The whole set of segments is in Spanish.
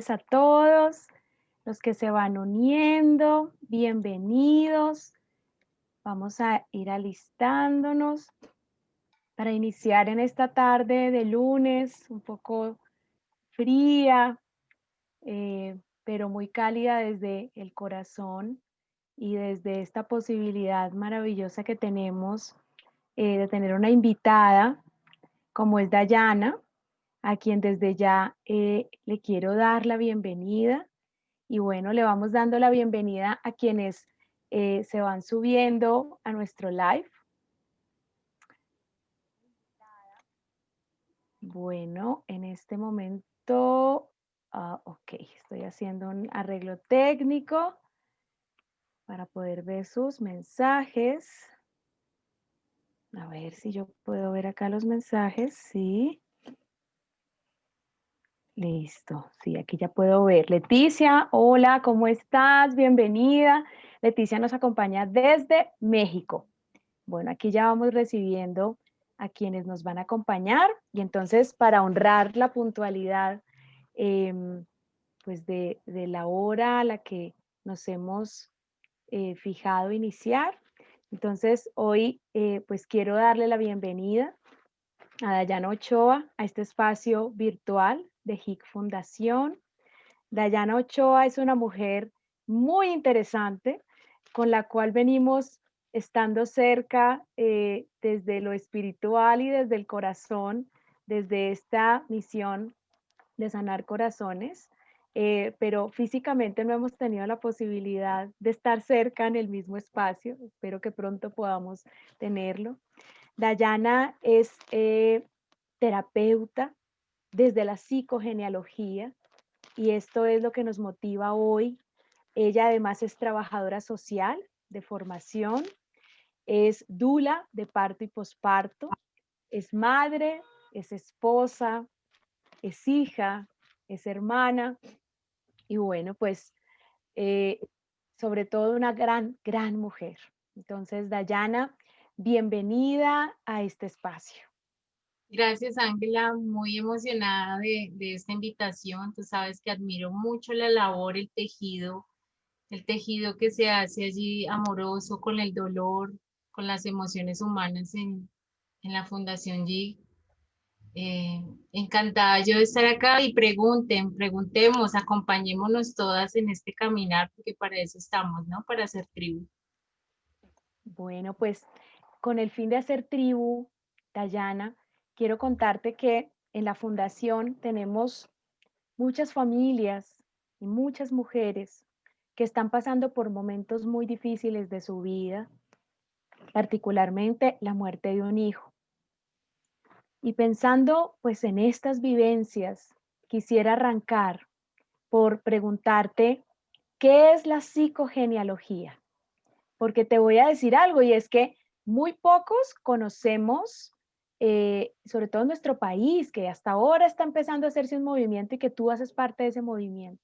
tardes a todos los que se van uniendo. Bienvenidos. Vamos a ir alistándonos para iniciar en esta tarde de lunes, un poco fría, pero muy cálida desde el corazón y desde esta posibilidad maravillosa que tenemos de tener una invitada como es Dayana, a quien desde ya le quiero dar la bienvenida. Y bueno, le vamos dando la bienvenida a quienes se van subiendo a nuestro live. Bueno, en este momento, ok, estoy haciendo un arreglo técnico para poder ver sus mensajes. A ver si yo puedo ver acá los mensajes, sí. Listo, sí, aquí ya puedo ver. Leticia, hola, ¿cómo estás? Bienvenida. Leticia nos acompaña desde México. Bueno, aquí ya vamos recibiendo a quienes nos van a acompañar y entonces para honrar la puntualidad pues de la hora a la que nos hemos fijado iniciar. Entonces hoy pues quiero darle la bienvenida a Dayana Ochoa a este espacio virtual de HIC Fundación. Dayana Ochoa es una mujer muy interesante con la cual venimos estando cerca desde lo espiritual y desde el corazón, desde esta misión de sanar corazones, pero físicamente no hemos tenido la posibilidad de estar cerca en el mismo espacio. Espero que pronto podamos tenerlo. Dayana es terapeuta desde la psicogenealogía y esto es lo que nos motiva hoy. Ella además es trabajadora social de formación, es dula de parto y posparto, es madre, es esposa, es hija, es hermana y bueno, pues sobre todo una gran mujer. Entonces, Dayana, bienvenida a este espacio. Gracias, Ángela, muy emocionada de esta invitación. Tú sabes que admiro mucho la labor, el tejido que se hace allí amoroso con el dolor, con las emociones humanas en la Fundación G. Encantada yo de estar acá y preguntemos, acompañémonos todas en este caminar, porque para eso estamos, ¿no? Para hacer tribu. Bueno, pues con el fin de hacer tribu, Dayana, quiero contarte que en la fundación tenemos muchas familias y muchas mujeres que están pasando por momentos muy difíciles de su vida, particularmente la muerte de un hijo. Y pensando pues en estas vivencias, quisiera arrancar por preguntarte, ¿qué es la psicogenealogía? Porque te voy a decir algo y es que muy pocos conocemos, sobre todo en nuestro país, que hasta ahora está empezando a hacerse un movimiento y que tú haces parte de ese movimiento.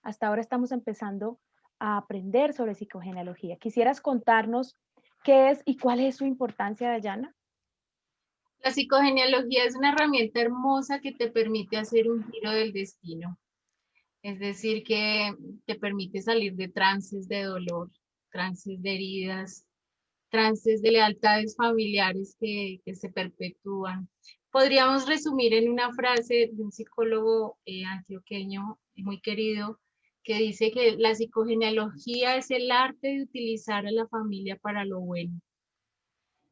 Hasta ahora estamos empezando a aprender sobre psicogenealogía. ¿Quisieras contarnos qué es y cuál es su importancia, Dayana? La psicogenealogía es una herramienta hermosa que te permite hacer un giro del destino. Es decir, que te permite salir de trances de dolor, trances de heridas, trances de lealtades familiares que se perpetúan. Podríamos resumir en una frase de un psicólogo antioqueño muy querido que dice que la psicogenealogía es el arte de utilizar a la familia para lo bueno.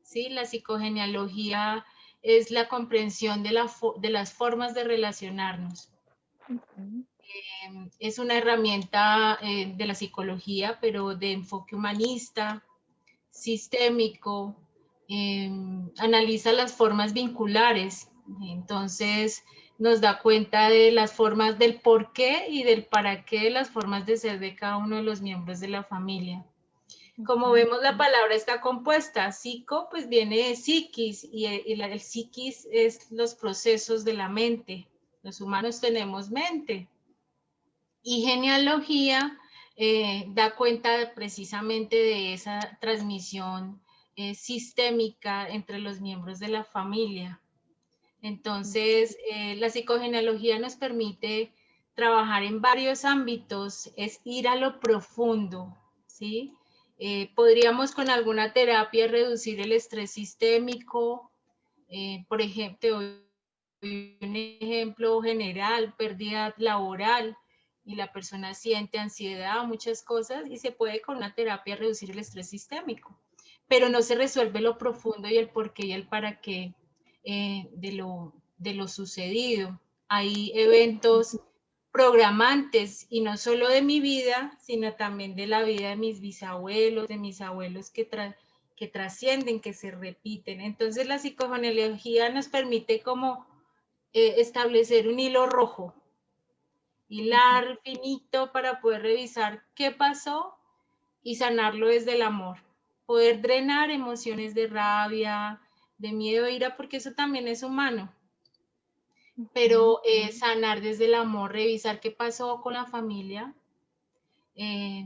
¿Sí? La psicogenealogía es la comprensión de las formas de relacionarnos. Es una herramienta de la psicología, pero de enfoque humanista, sistémico, analiza las formas vinculares, entonces nos da cuenta de las formas del por qué y del para qué de las formas de ser de cada uno de los miembros de la familia. Como vemos, la palabra está compuesta. Psico, pues viene de psiquis, y el psiquis es los procesos de la mente. Los humanos tenemos mente. Y genealogía da cuenta precisamente de esa transmisión sistémica entre los miembros de la familia. Entonces, la psicogenealogía nos permite trabajar en varios ámbitos es ir a lo profundo, ¿sí? Podríamos con alguna terapia reducir el estrés sistémico, por ejemplo, un ejemplo general, pérdida laboral, y la persona siente ansiedad, muchas cosas, y se puede con una terapia reducir el estrés sistémico, pero no se resuelve lo profundo y el por qué y el para qué de lo sucedido. Hay eventos programantes, y no solo de mi vida, sino también de la vida de mis bisabuelos, de mis abuelos que trascienden, que se repiten. Entonces la psicogenealogía nos permite como establecer un hilo rojo, hilar finito para poder revisar qué pasó y sanarlo desde el amor. Poder drenar emociones de rabia, de miedo, ira, porque eso también es humano. Pero sanar desde el amor, revisar qué pasó con la familia, eh,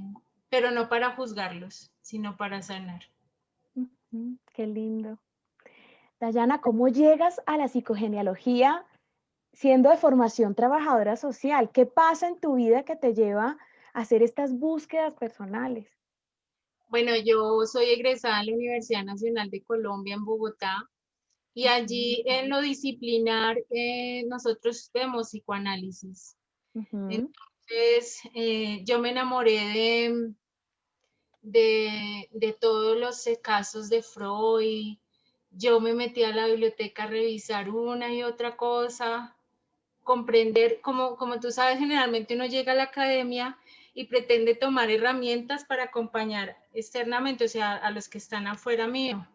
pero no para juzgarlos, sino para sanar. Qué lindo. Dayana, ¿cómo llegas a la psicogenealogía siendo de formación trabajadora social? ¿Qué pasa en tu vida que te lleva a hacer estas búsquedas personales? Bueno, yo soy egresada en la Universidad Nacional de Colombia en Bogotá, y allí en lo disciplinar nosotros vemos psicoanálisis. Entonces, yo me enamoré de todos los casos de Freud. Yo me metí a la biblioteca a revisar una y otra cosa, comprender, como tú sabes, generalmente uno llega a la academia y pretende tomar herramientas para acompañar externamente, o sea, a los que están afuera mío.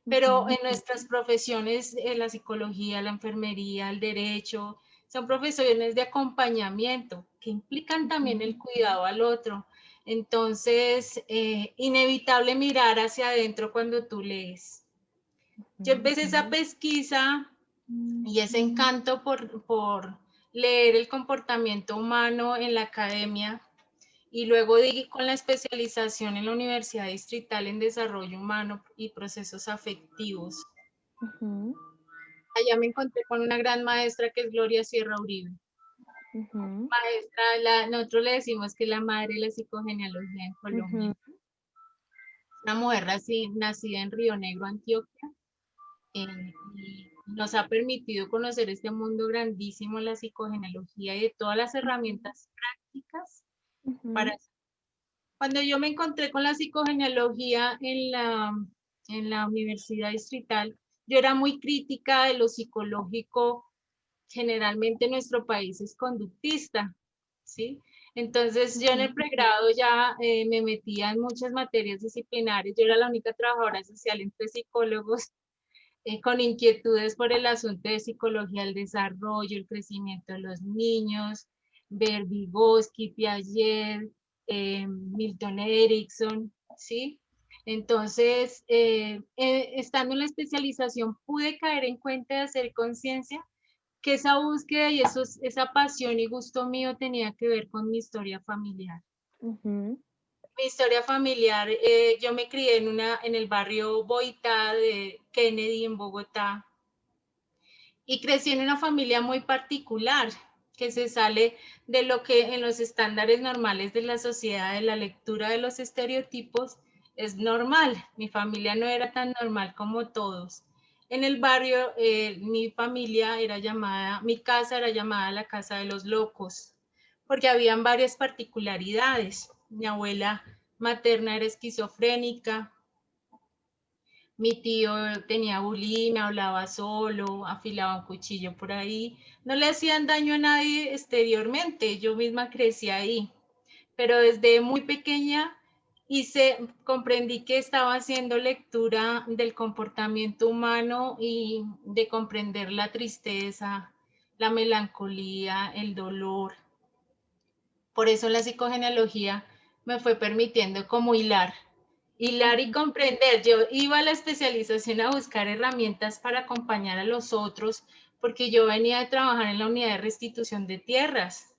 Pero en nuestras profesiones, la psicología, la enfermería, el derecho, son profesiones de acompañamiento que implican también el cuidado al otro. Entonces, inevitable mirar hacia adentro cuando tú lees. Yo empecé esa pesquisa y ese encanto por leer el comportamiento humano en la academia, y luego di con la especialización en la Universidad Distrital en Desarrollo Humano y Procesos Afectivos. Allá me encontré con una gran maestra que es Gloria Sierra Uribe. Maestra, nosotros le decimos que es la madre de la psicogenealogía en Colombia. Una mujer nacida en Río Negro, Antioquia, y nos ha permitido conocer este mundo grandísimo, la psicogenealogía, y de todas las herramientas prácticas para... Cuando yo me encontré con la psicogenealogía en la Universidad Distrital, yo era muy crítica de lo psicológico. Generalmente nuestro país es conductista, ¿sí? Entonces yo en el pregrado ya me metía en muchas materias disciplinares. Yo era la única trabajadora social entre psicólogos con inquietudes por el asunto de psicología del desarrollo, el crecimiento de los niños, ver Vygotsky, Piaget, Milton Erickson, ¿sí? Entonces, estando en la especialización, pude caer en cuenta de hacer conciencia que esa búsqueda y esa pasión y gusto mío tenía que ver con mi historia familiar. Mi historia familiar, yo me crié en el barrio Boitá de Kennedy en Bogotá, y crecí en una familia muy particular que se sale de lo que en los estándares normales de la sociedad, de la lectura de los estereotipos, es normal. Mi familia no era tan normal como todos. En el barrio, mi familia era llamada, mi casa era llamada la casa de los locos, porque habían varias particularidades. Mi abuela materna era esquizofrénica, mi tío tenía bulimia, hablaba solo, afilaba un cuchillo por ahí. No le hacían daño a nadie exteriormente, yo misma crecí ahí. Pero desde muy pequeña comprendí que estaba haciendo lectura del comportamiento humano y de comprender la tristeza, la melancolía, el dolor. Por eso la psicogenealogía me fue permitiendo como hilar y comprender. Yo iba a la especialización a buscar herramientas para acompañar a los otros, porque yo venía de trabajar en la unidad de restitución de tierras.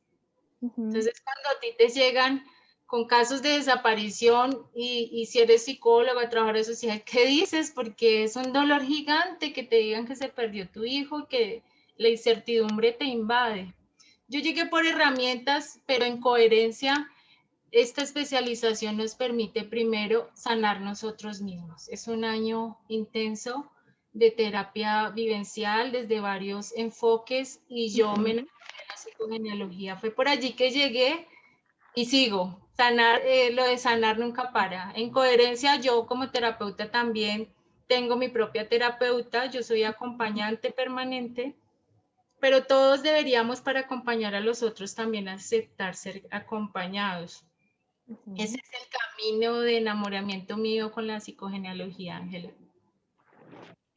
Entonces, cuando a ti te llegan con casos de desaparición y si eres psicóloga, trabajadora social, ¿qué dices? Porque es un dolor gigante que te digan que se perdió tu hijo, que la incertidumbre te invade. yo llegué por herramientas, pero en coherencia, esta especialización nos permite primero sanar nosotros mismos. Es un año intenso de terapia vivencial desde varios enfoques y yo me enamoré de la psicogenealogía. Fue por allí que llegué y sigo. Sanar, lo de sanar nunca para. En coherencia, yo como terapeuta también tengo mi propia terapeuta, yo soy acompañante permanente, pero todos deberíamos para acompañar a los otros también aceptar ser acompañados. Ese es el camino de enamoramiento mío con la psicogenealogía, Ángela.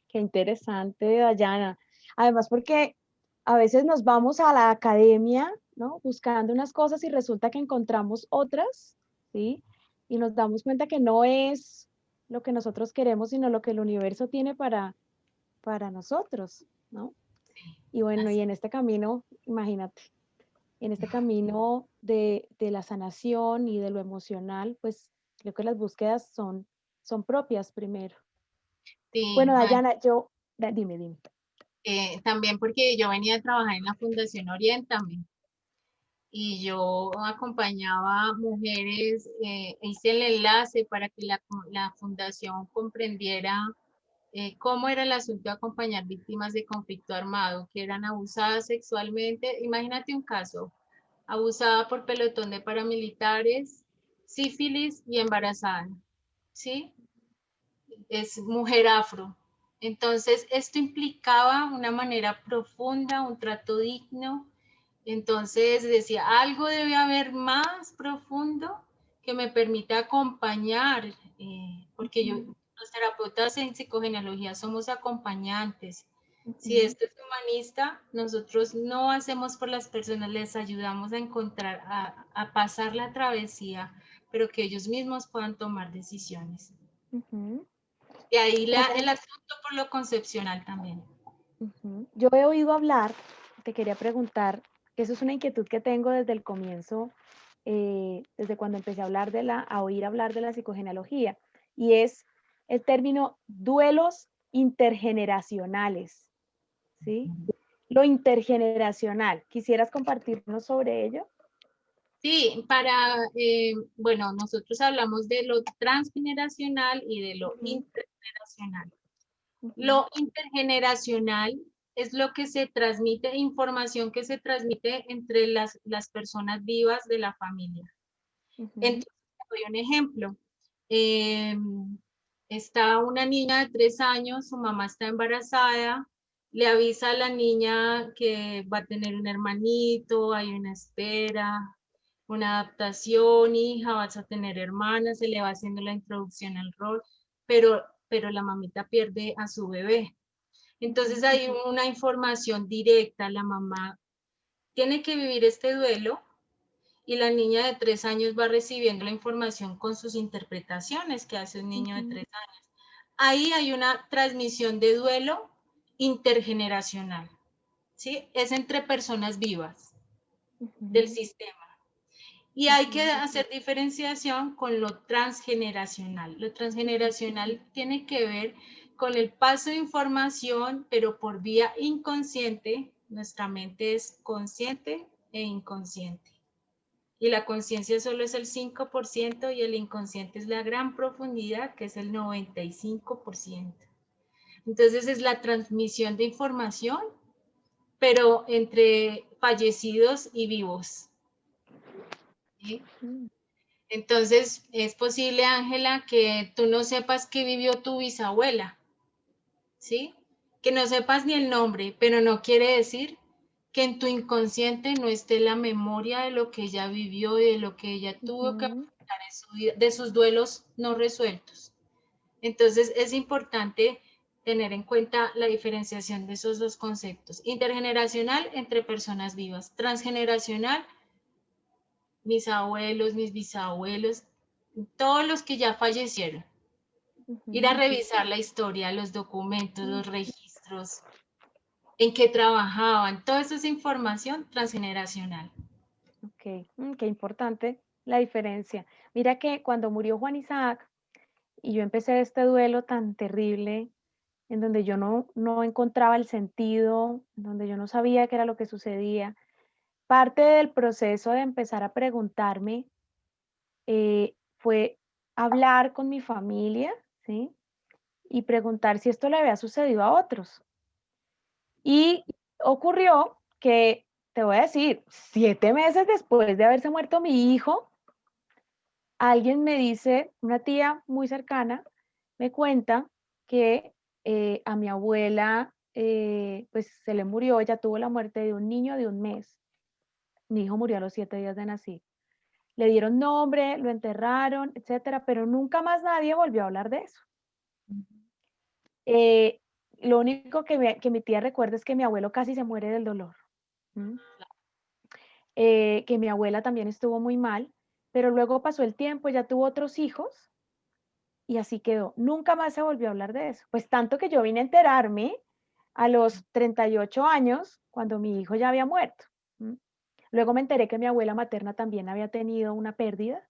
Qué interesante, Dayana. Además, porque a veces nos vamos a la academia, ¿no? Buscando unas cosas y resulta que encontramos otras, ¿sí? Y nos damos cuenta que no es lo que nosotros queremos, sino lo que el universo tiene para nosotros, ¿no? Y bueno, y Así. en este camino, imagínate, en este camino de la sanación y de lo emocional, pues creo que las búsquedas son propias primero. Sí, Bueno, Dayana, dime. también porque yo venía a trabajar en la Fundación Oriéntame y yo acompañaba mujeres, hice el enlace para que la fundación comprendiera cómo era el asunto de acompañar víctimas de conflicto armado, que eran abusadas sexualmente. Imagínate un caso, abusada por pelotón de paramilitares, sífilis y embarazada, ¿sí? Es mujer afro. Entonces, esto implicaba una manera profunda, un trato digno. Entonces decía, algo debe haber más profundo que me permita acompañar, porque los terapeutas en psicogenealogía somos acompañantes. Si esto es humanista, nosotros no hacemos por las personas, les ayudamos a encontrar, a pasar la travesía, pero que ellos mismos puedan tomar decisiones. Ujú. Y ahí el ¿Cómo? asunto por lo concepcional también. Ujú. Yo he oído hablar, te quería preguntar, que eso es una inquietud que tengo desde el comienzo, desde cuando empecé a oír hablar de la psicogenealogía, y es el término duelos intergeneracionales, ¿sí? Lo intergeneracional. ¿Quisieras compartirnos sobre ello? Sí, bueno, nosotros hablamos de lo transgeneracional y de lo Ujú, intergeneracional. ujú, Lo intergeneracional es lo que se transmite, información que se transmite entre las personas vivas de la familia. ujú, Entonces, te doy un ejemplo. Eh, Está una niña de 3 años, su mamá está embarazada, le avisa a la niña que va a tener un hermanito, hay una espera, una adaptación, hija, vas a tener hermanas, se le va haciendo la introducción al rol, pero la mamita pierde a su bebé. Entonces ujú, hay una información directa, la mamá tiene que vivir este duelo y la niña de 3 años va recibiendo la información con sus interpretaciones que hace un niño de ujú, 3 años. Ahí hay una transmisión de duelo intergeneracional, ¿sí? Es entre personas vivas del ujú, sistema. Y hay que ujú, hacer diferenciación con lo transgeneracional. Lo transgeneracional tiene que ver con el paso de información, pero por vía inconsciente. Nuestra mente es consciente e inconsciente. Y la conciencia solo es el 5% y el inconsciente es la gran profundidad, que es el 95%. Entonces es la transmisión de información, pero entre fallecidos y vivos, ¿sí? ujú, Entonces, es posible, Ángela, que tú no sepas qué vivió tu bisabuela, ¿sí? Que no sepas ni el nombre, pero no quiere decir que en tu inconsciente no esté la memoria de lo que ella vivió y de lo que ella tuvo que ujú. afrontar en su vida, de sus duelos no resueltos. Entonces, es importante tener en cuenta la diferenciación de esos dos conceptos. Intergeneracional entre personas vivas, transgeneracional mis abuelos, mis bisabuelos, todos los que ya fallecieron. Ir a Ujú, revisar la historia, los documentos, los registros, en qué trabajaban, toda esa es información transgeneracional. ok, qué importante la diferencia. Mira que cuando murió Juan Isaac y yo empecé este duelo tan terrible, en donde yo no encontraba el sentido, en donde yo no sabía qué era lo que sucedía, parte del proceso de empezar a preguntarme fue hablar con mi familia, ¿sí? Y preguntar si esto le había sucedido a otros. Y ocurrió que, te voy a decir, 7 meses después de haberse muerto mi hijo, alguien me dice, una tía muy cercana, me cuenta que a mi abuela, pues se le murió, ella tuvo la muerte de un niño de 1 mes. Mi hijo murió a los 7 días de nacido. Le dieron nombre, lo enterraron, etcétera, pero nunca más nadie volvió a hablar de eso. Eh, lo único que mi tía recuerda es que mi abuelo casi se muere del dolor. ¿Mm? Que mi abuela también estuvo muy mal, pero luego pasó el tiempo, ella tuvo otros hijos y así quedó. Nunca más se volvió a hablar de eso. Pues tanto que yo vine a enterarme a los 38 años, cuando mi hijo ya había muerto. ¿Mm? Luego me enteré que mi abuela materna también había tenido una pérdida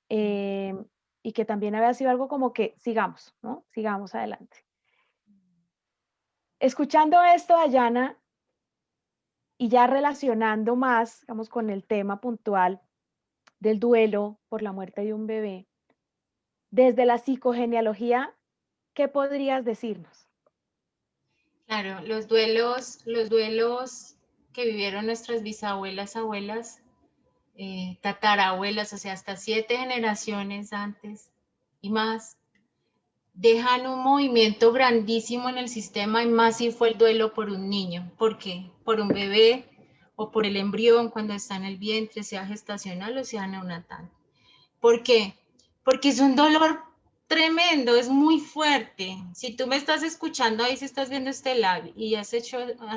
y que también había sido algo como que sigamos, ¿no? Sigamos adelante. Escuchando esto, Dayana, y ya relacionando más, digamos, con el tema puntual del duelo por la muerte de un bebé, desde la psicogenealogía, ¿qué podrías decirnos? Claro, los duelos que vivieron nuestras bisabuelas, abuelas, tatarabuelas, o sea, hasta 7 generaciones antes y más, dejan un movimiento grandísimo en el sistema y más si fue el duelo por un niño. ¿Por qué? Por un bebé o por el embrión cuando está en el vientre, sea gestacional o sea neonatal. ¿Por qué? Porque es un dolor tremendo, es muy fuerte. Si tú me estás escuchando ahí, si estás viendo este live y has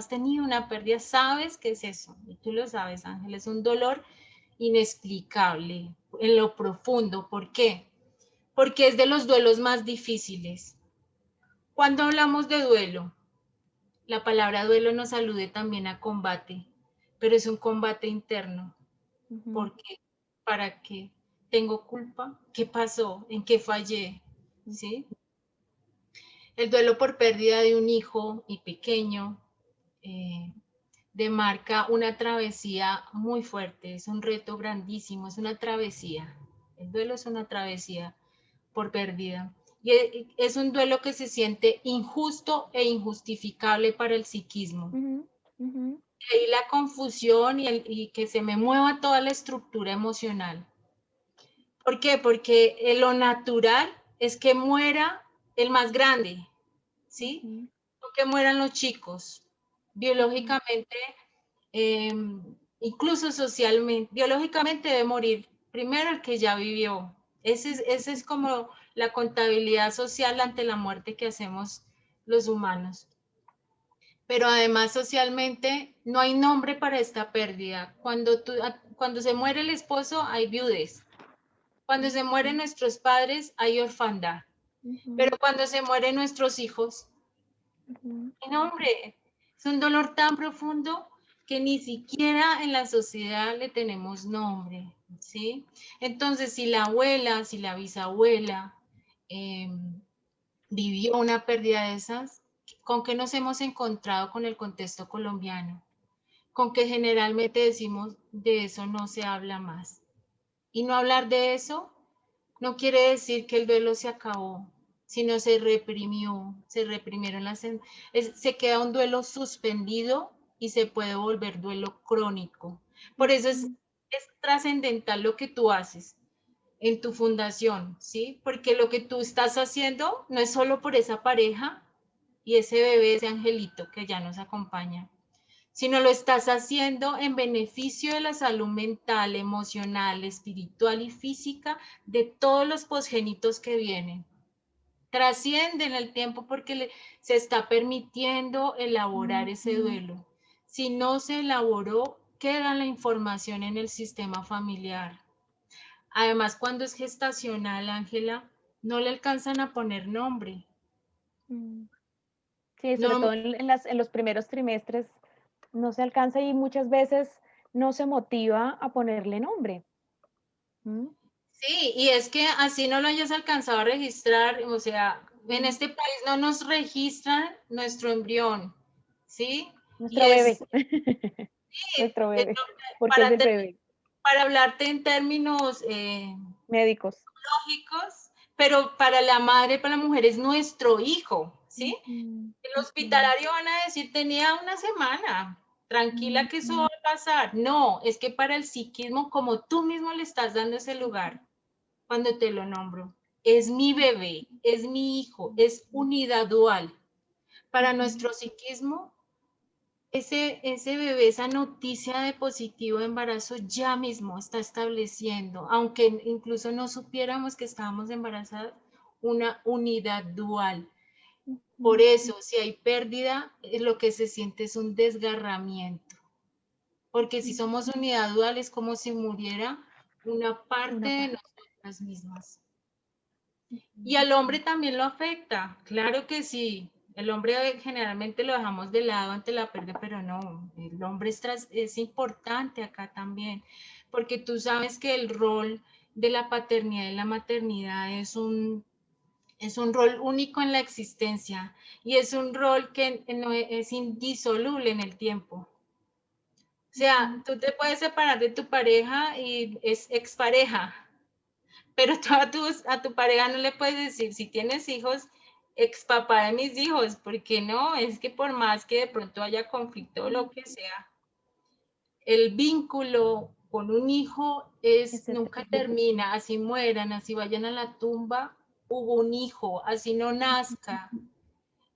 tenido una pérdida, sabes qué es eso. Y tú lo sabes, Ángel, es un dolor inexplicable en lo profundo. ¿Por qué? Porque es de los duelos más difíciles. Cuando hablamos de duelo, la palabra duelo nos alude también a combate, pero es un combate interno. Ujú, ¿Por qué? ¿Para qué? ¿Tengo culpa? ¿Qué pasó? ¿En qué fallé? ¿Sí? El duelo por pérdida de un hijo y pequeño eh, demarca una travesía muy fuerte, es un reto grandísimo, es una travesía. El duelo es una travesía por pérdida. Y es un duelo que se siente injusto e injustificable para el psiquismo. ujú, ujú, Y ahí la confusión y que se me mueva toda la estructura emocional. ¿Por qué? Porque lo natural es que muera el más grande, ¿sí? ujú, O que mueran los chicos. ujú, Biológicamente, eh, incluso socialmente, biológicamente debe morir primero el que ya vivió. Ese es como la contabilidad social ante la muerte que hacemos los humanos. Pero además socialmente no hay nombre para esta pérdida. Cuando se muere el esposo hay viudez. Cuando se mueren nuestros padres hay orfandad. Pero ujú, cuando se mueren nuestros hijos, ujú, no, hombre, es un dolor tan profundo que ni siquiera en la sociedad le tenemos nombre, ¿sí? Entonces, si la abuela, si la bisabuela eh, vivió una pérdida de esas, ¿con qué nos hemos encontrado con el contexto colombiano? Con que generalmente decimos, de eso no se habla más. Y no hablar de eso no quiere decir que el duelo se acabó, sino se reprimieron se queda un duelo suspendido y se puede volver duelo crónico. Por eso ujú, es trascendental lo que tú haces en tu fundación, ¿sí? Porque lo que tú estás haciendo no es solo por esa pareja y ese bebé, ese angelito que ya nos acompaña, sino lo estás haciendo en beneficio de la salud mental, emocional, espiritual y física de todos los posgénitos que vienen. Trascienden el tiempo porque se está permitiendo elaborar ese ujú. duelo. Si no se elaboró, queda la información en el sistema familiar. Además, cuando es gestacional, Ángela, no le alcanzan a poner nombre. Mm. Sí, sobre No, todo en los primeros trimestres no se alcanza y muchas veces no se motiva a ponerle nombre. ¿Mm? sí, y es que así no lo hayas alcanzado a registrar, o sea, en Mm. este país no nos registran nuestro embrión, ¿sí? Y Nuestro es, bebé. nuestro eh, bebé, porque es para, el bebé. para hablarte en términos Médicos. lógicos, pero para la madre, para la mujer es nuestro hijo, ¿sí? Ujú, El ujú, hospitalario van a decir, tenía una semana, tranquila que eso va ujú, a pasar. No, es que para el psiquismo, como tú mismo le estás dando ese lugar, cuando te lo nombro, es mi bebé, es mi hijo, es unidad dual. Para ujú, nuestro psiquismo, ese bebé, esa noticia de positivo de embarazo ya mismo está estableciendo, aunque incluso no supiéramos que estábamos embarazadas, una unidad dual. Por ujú. eso, si hay pérdida, lo que se siente es un desgarramiento, porque si somos unidad dual es como si muriera una parte Una de parte. nosotras mismas. Y Ujú, al hombre también lo afecta, claro que sí. El hombre generalmente lo dejamos de lado ante la pérdida, pero no, el hombre es importante acá también, porque tú sabes que el rol de la paternidad y la maternidad es un rol único en la existencia y es un rol que no es indisoluble en el tiempo. O sea, ujú, tú te puedes separar de tu pareja y es expareja, pero tú a tu pareja no le puedes decir, si tienes hijos, ex papá de mis hijos, porque no, es que por más que de pronto haya conflicto o lo que sea, el vínculo con un hijo es es nunca eterno. termina, así mueran, así vayan a la tumba, hubo un hijo, así no nazca,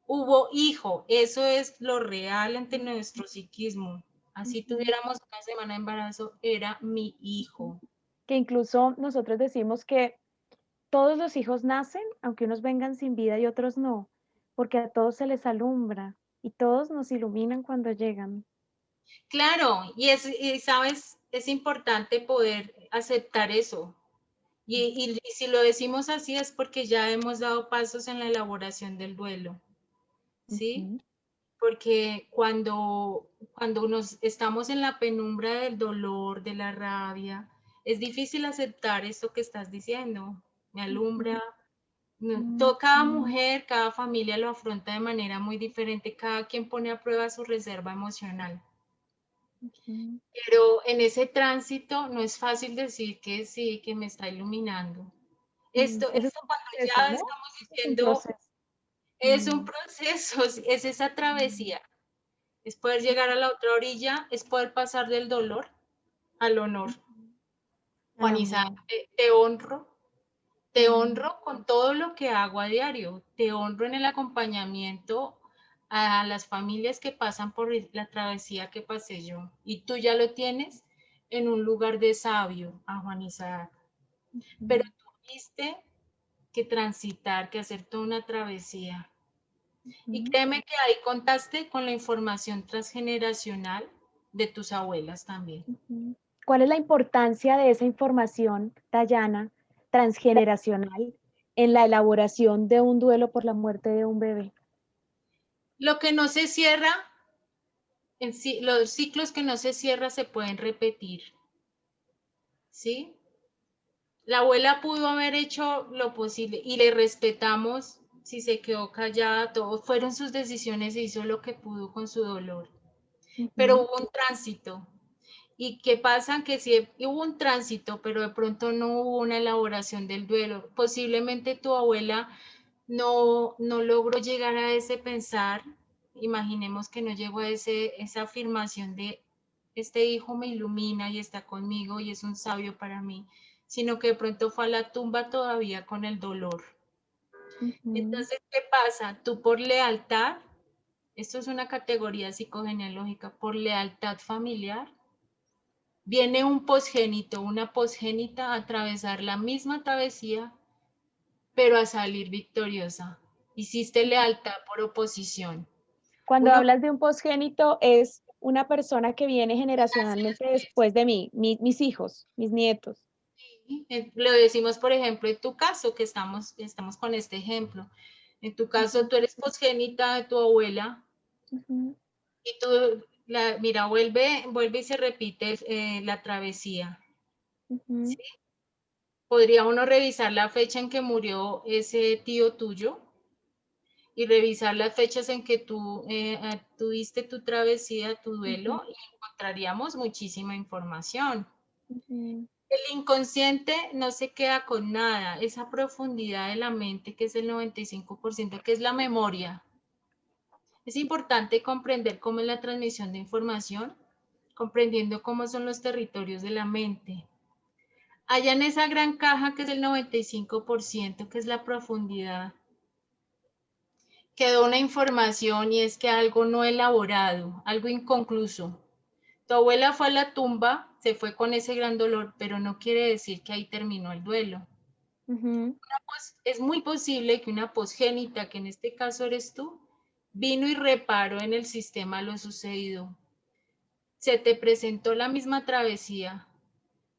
hubo hijo, eso es lo real ante nuestro psiquismo. Así Ujú, tuviéramos una semana de embarazo, era mi ujú. hijo. Que incluso nosotros decimos que todos los hijos nacen, aunque unos vengan sin vida y otros no, porque a todos se les alumbra y todos nos iluminan cuando llegan. Claro, y sabes, es importante poder aceptar eso. Y si lo decimos así es porque ya hemos dado pasos en la elaboración del duelo, ¿sí? Ujú, Porque cuando nos estamos en la penumbra del dolor, de la rabia, es difícil aceptar esto que estás diciendo. Me ujú, alumbra. Cada mujer, cada familia lo afronta de manera muy diferente. Cada quien pone a prueba su reserva emocional. ujú. Pero en ese tránsito no es fácil decir que sí, que me está iluminando. Eso es Esto un cuando proceso, ya ¿no? estamos Es un diciendo, proceso. es un Mm, proceso, es esa travesía. Es poder llegar a la otra orilla, es poder pasar del dolor al honor. ujú. Juanisa, Amor. te Mm, honro con todo lo que hago a diario, te honro en el acompañamiento a las familias que pasan por la travesía que pasé yo. Y tú ya lo tienes en un lugar de sabio, a Juan Isaac. Pero ujú, tuviste que transitar, que hacer toda una travesía. Y ujú, créeme que ahí contaste con la información transgeneracional de tus abuelas también. ujú. ¿Cuál es la importancia de esa información, Dayana, transgeneracional, en la elaboración de un duelo por la muerte de un bebé? Lo que no se cierra, los ciclos que no se cierran se pueden repetir, ¿sí? La abuela pudo haber hecho lo posible y le respetamos si se quedó callada, todo fueron sus decisiones, e hizo lo que pudo con su dolor. Pero Ujú, hubo un tránsito. ¿Y qué pasa? Que si hubo un tránsito, pero de pronto no hubo una elaboración del duelo. Posiblemente tu abuela no logró llegar a ese pensar. Imaginemos que no llegó a esa afirmación de este hijo me ilumina y está conmigo y es un sabio para mí, sino que de pronto fue a la tumba todavía con el dolor. ujú, Entonces, ¿qué pasa? Tú por lealtad, esto es una categoría psicogenealógica, por lealtad familiar, viene un posgénito, una posgénita a atravesar la misma travesía, pero a salir victoriosa. Hiciste ujú. lealtad por oposición. Cuando Uno, hablas de un posgénito, es una persona que viene generacionalmente después de mí, mis hijos, mis nietos. lo decimos, por ejemplo, en tu caso, que estamos con este ejemplo. En tu caso, Ujú, tú eres posgénita de tu abuela ujú, y mira, vuelve y se repite la travesía. ¿Sí? ujú, Podría uno revisar la fecha en que murió ese tío tuyo y revisar las fechas en que tú tuviste tu travesía, tu duelo, Ujú, y encontraríamos muchísima información. ujú, El inconsciente no se queda con nada, esa profundidad de la mente que es el 95%, que es la memoria. Es importante comprender cómo es la transmisión de información, comprendiendo cómo son los territorios de la mente. Allá en esa gran caja que es el 95%, que es la profundidad, quedó una información y es que algo no elaborado, algo inconcluso. Tu abuela fue a la tumba, se fue con ese gran dolor, pero no quiere decir que ahí terminó el duelo. ujú, Pues es muy posible que una posgénita, que en este caso eres tú, vino y reparó en el sistema lo sucedido. Se te presentó la misma travesía,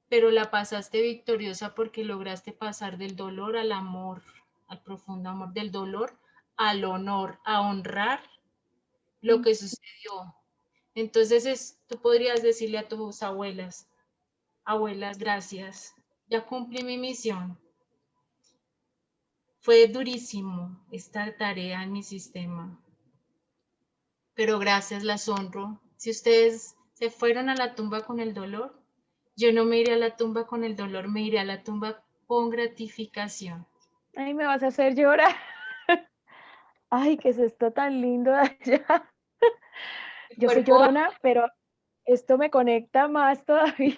pero la pasaste victoriosa porque lograste pasar del dolor al amor, al profundo amor, del dolor al honor, a honrar lo ujú. que sucedió. Entonces tú podrías decirle a tus abuelas, abuelas, gracias, ya cumplí mi misión. Fue durísimo esta tarea en mi sistema, pero gracias, las honro. Si ustedes se fueron a la tumba con el dolor, yo no me iré a la tumba con el dolor, me iré a la tumba con gratificación. Ay, me vas a hacer llorar. Ay, ¿qué es esto tan lindo de allá? El Yo soy cuerpo, llorona, pero esto me conecta más todavía.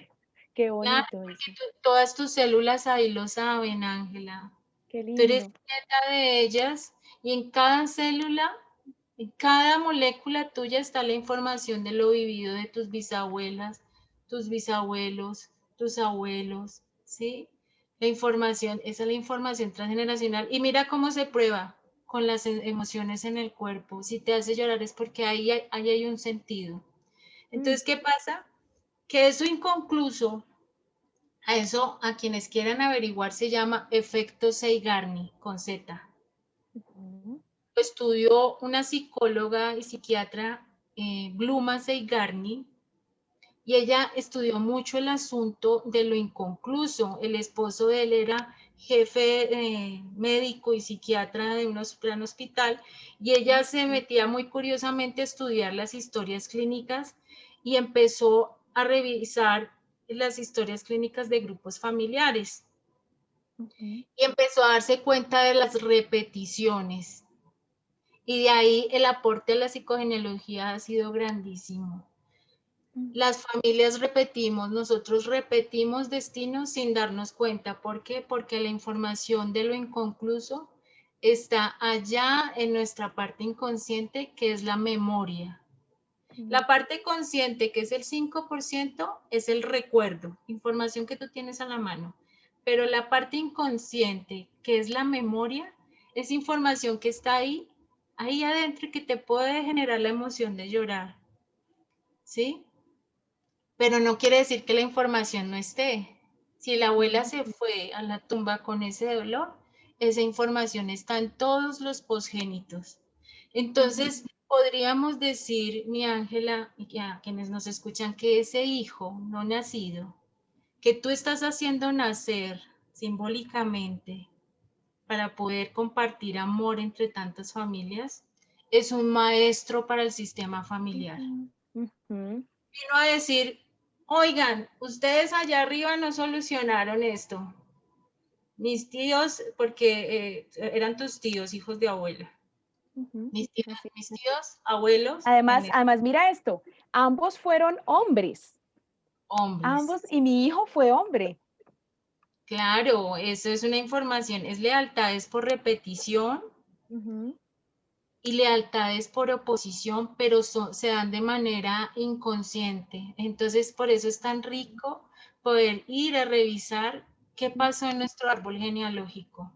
Qué claro, bonito porque eso. todas tus células ahí lo saben, Ángela. Qué Tú eres lindo. nieta de ellas y en cada célula, en cada molécula tuya está la información de lo vivido de tus bisabuelas, tus bisabuelos, tus abuelos, ¿sí? La información, esa es la información transgeneracional. Y mira cómo se prueba con las emociones en el cuerpo. Si te hace llorar es porque ahí hay un sentido. Mm, Entonces, ¿qué pasa? Que eso inconcluso, a eso, a quienes quieran averiguar, se llama efecto Zeigarnik con Z. ujú, Lo estudió una psicóloga y psiquiatra, Bluma Zeigarnik, y ella estudió mucho el asunto de lo inconcluso. El esposo de él era jefe médico y psiquiatra de un gran hospital, y ella se metía muy curiosamente a estudiar las historias clínicas y empezó a revisar las historias clínicas de grupos familiares ujú, y empezó a darse cuenta de las repeticiones. Y de ahí el aporte a la psicogenealogía ha sido grandísimo. mm, Las familias repetimos, nosotros repetimos destinos sin darnos cuenta. ¿Por qué? Porque la información de lo inconcluso está allá en nuestra parte inconsciente, que es la memoria. mm, La parte consciente, que es el 5%, es el recuerdo, información que tú tienes a la mano. Pero la parte inconsciente, que es la memoria, es información que está ahí adentro y que te puede generar la emoción de llorar, ¿sí? Pero no quiere decir que la información no esté. Si la abuela mm, se fue a la tumba con ese dolor, esa información está en todos los posgénitos. mm, Entonces, podríamos decir, mi Ángela, y a quienes nos escuchan, que ese hijo no nacido, que tú estás haciendo nacer simbólicamente para poder compartir amor entre tantas familias, es un maestro para el sistema familiar. ujú, ujú. Vino a decir, oigan, ustedes allá arriba no solucionaron esto. Mis tíos, porque eran tus tíos, hijos de abuela. Ujú, Mis tíos, así mis es. tíos abuelos, Además, mira esto, ambos fueron hombres, hombres. ambos, y mi hijo fue hombre. Claro, eso es una información, es lealtades por repetición Ujú, y lealtades por oposición, pero se dan de manera inconsciente. Entonces, por eso es tan rico poder ir a revisar qué pasó en nuestro árbol genealógico.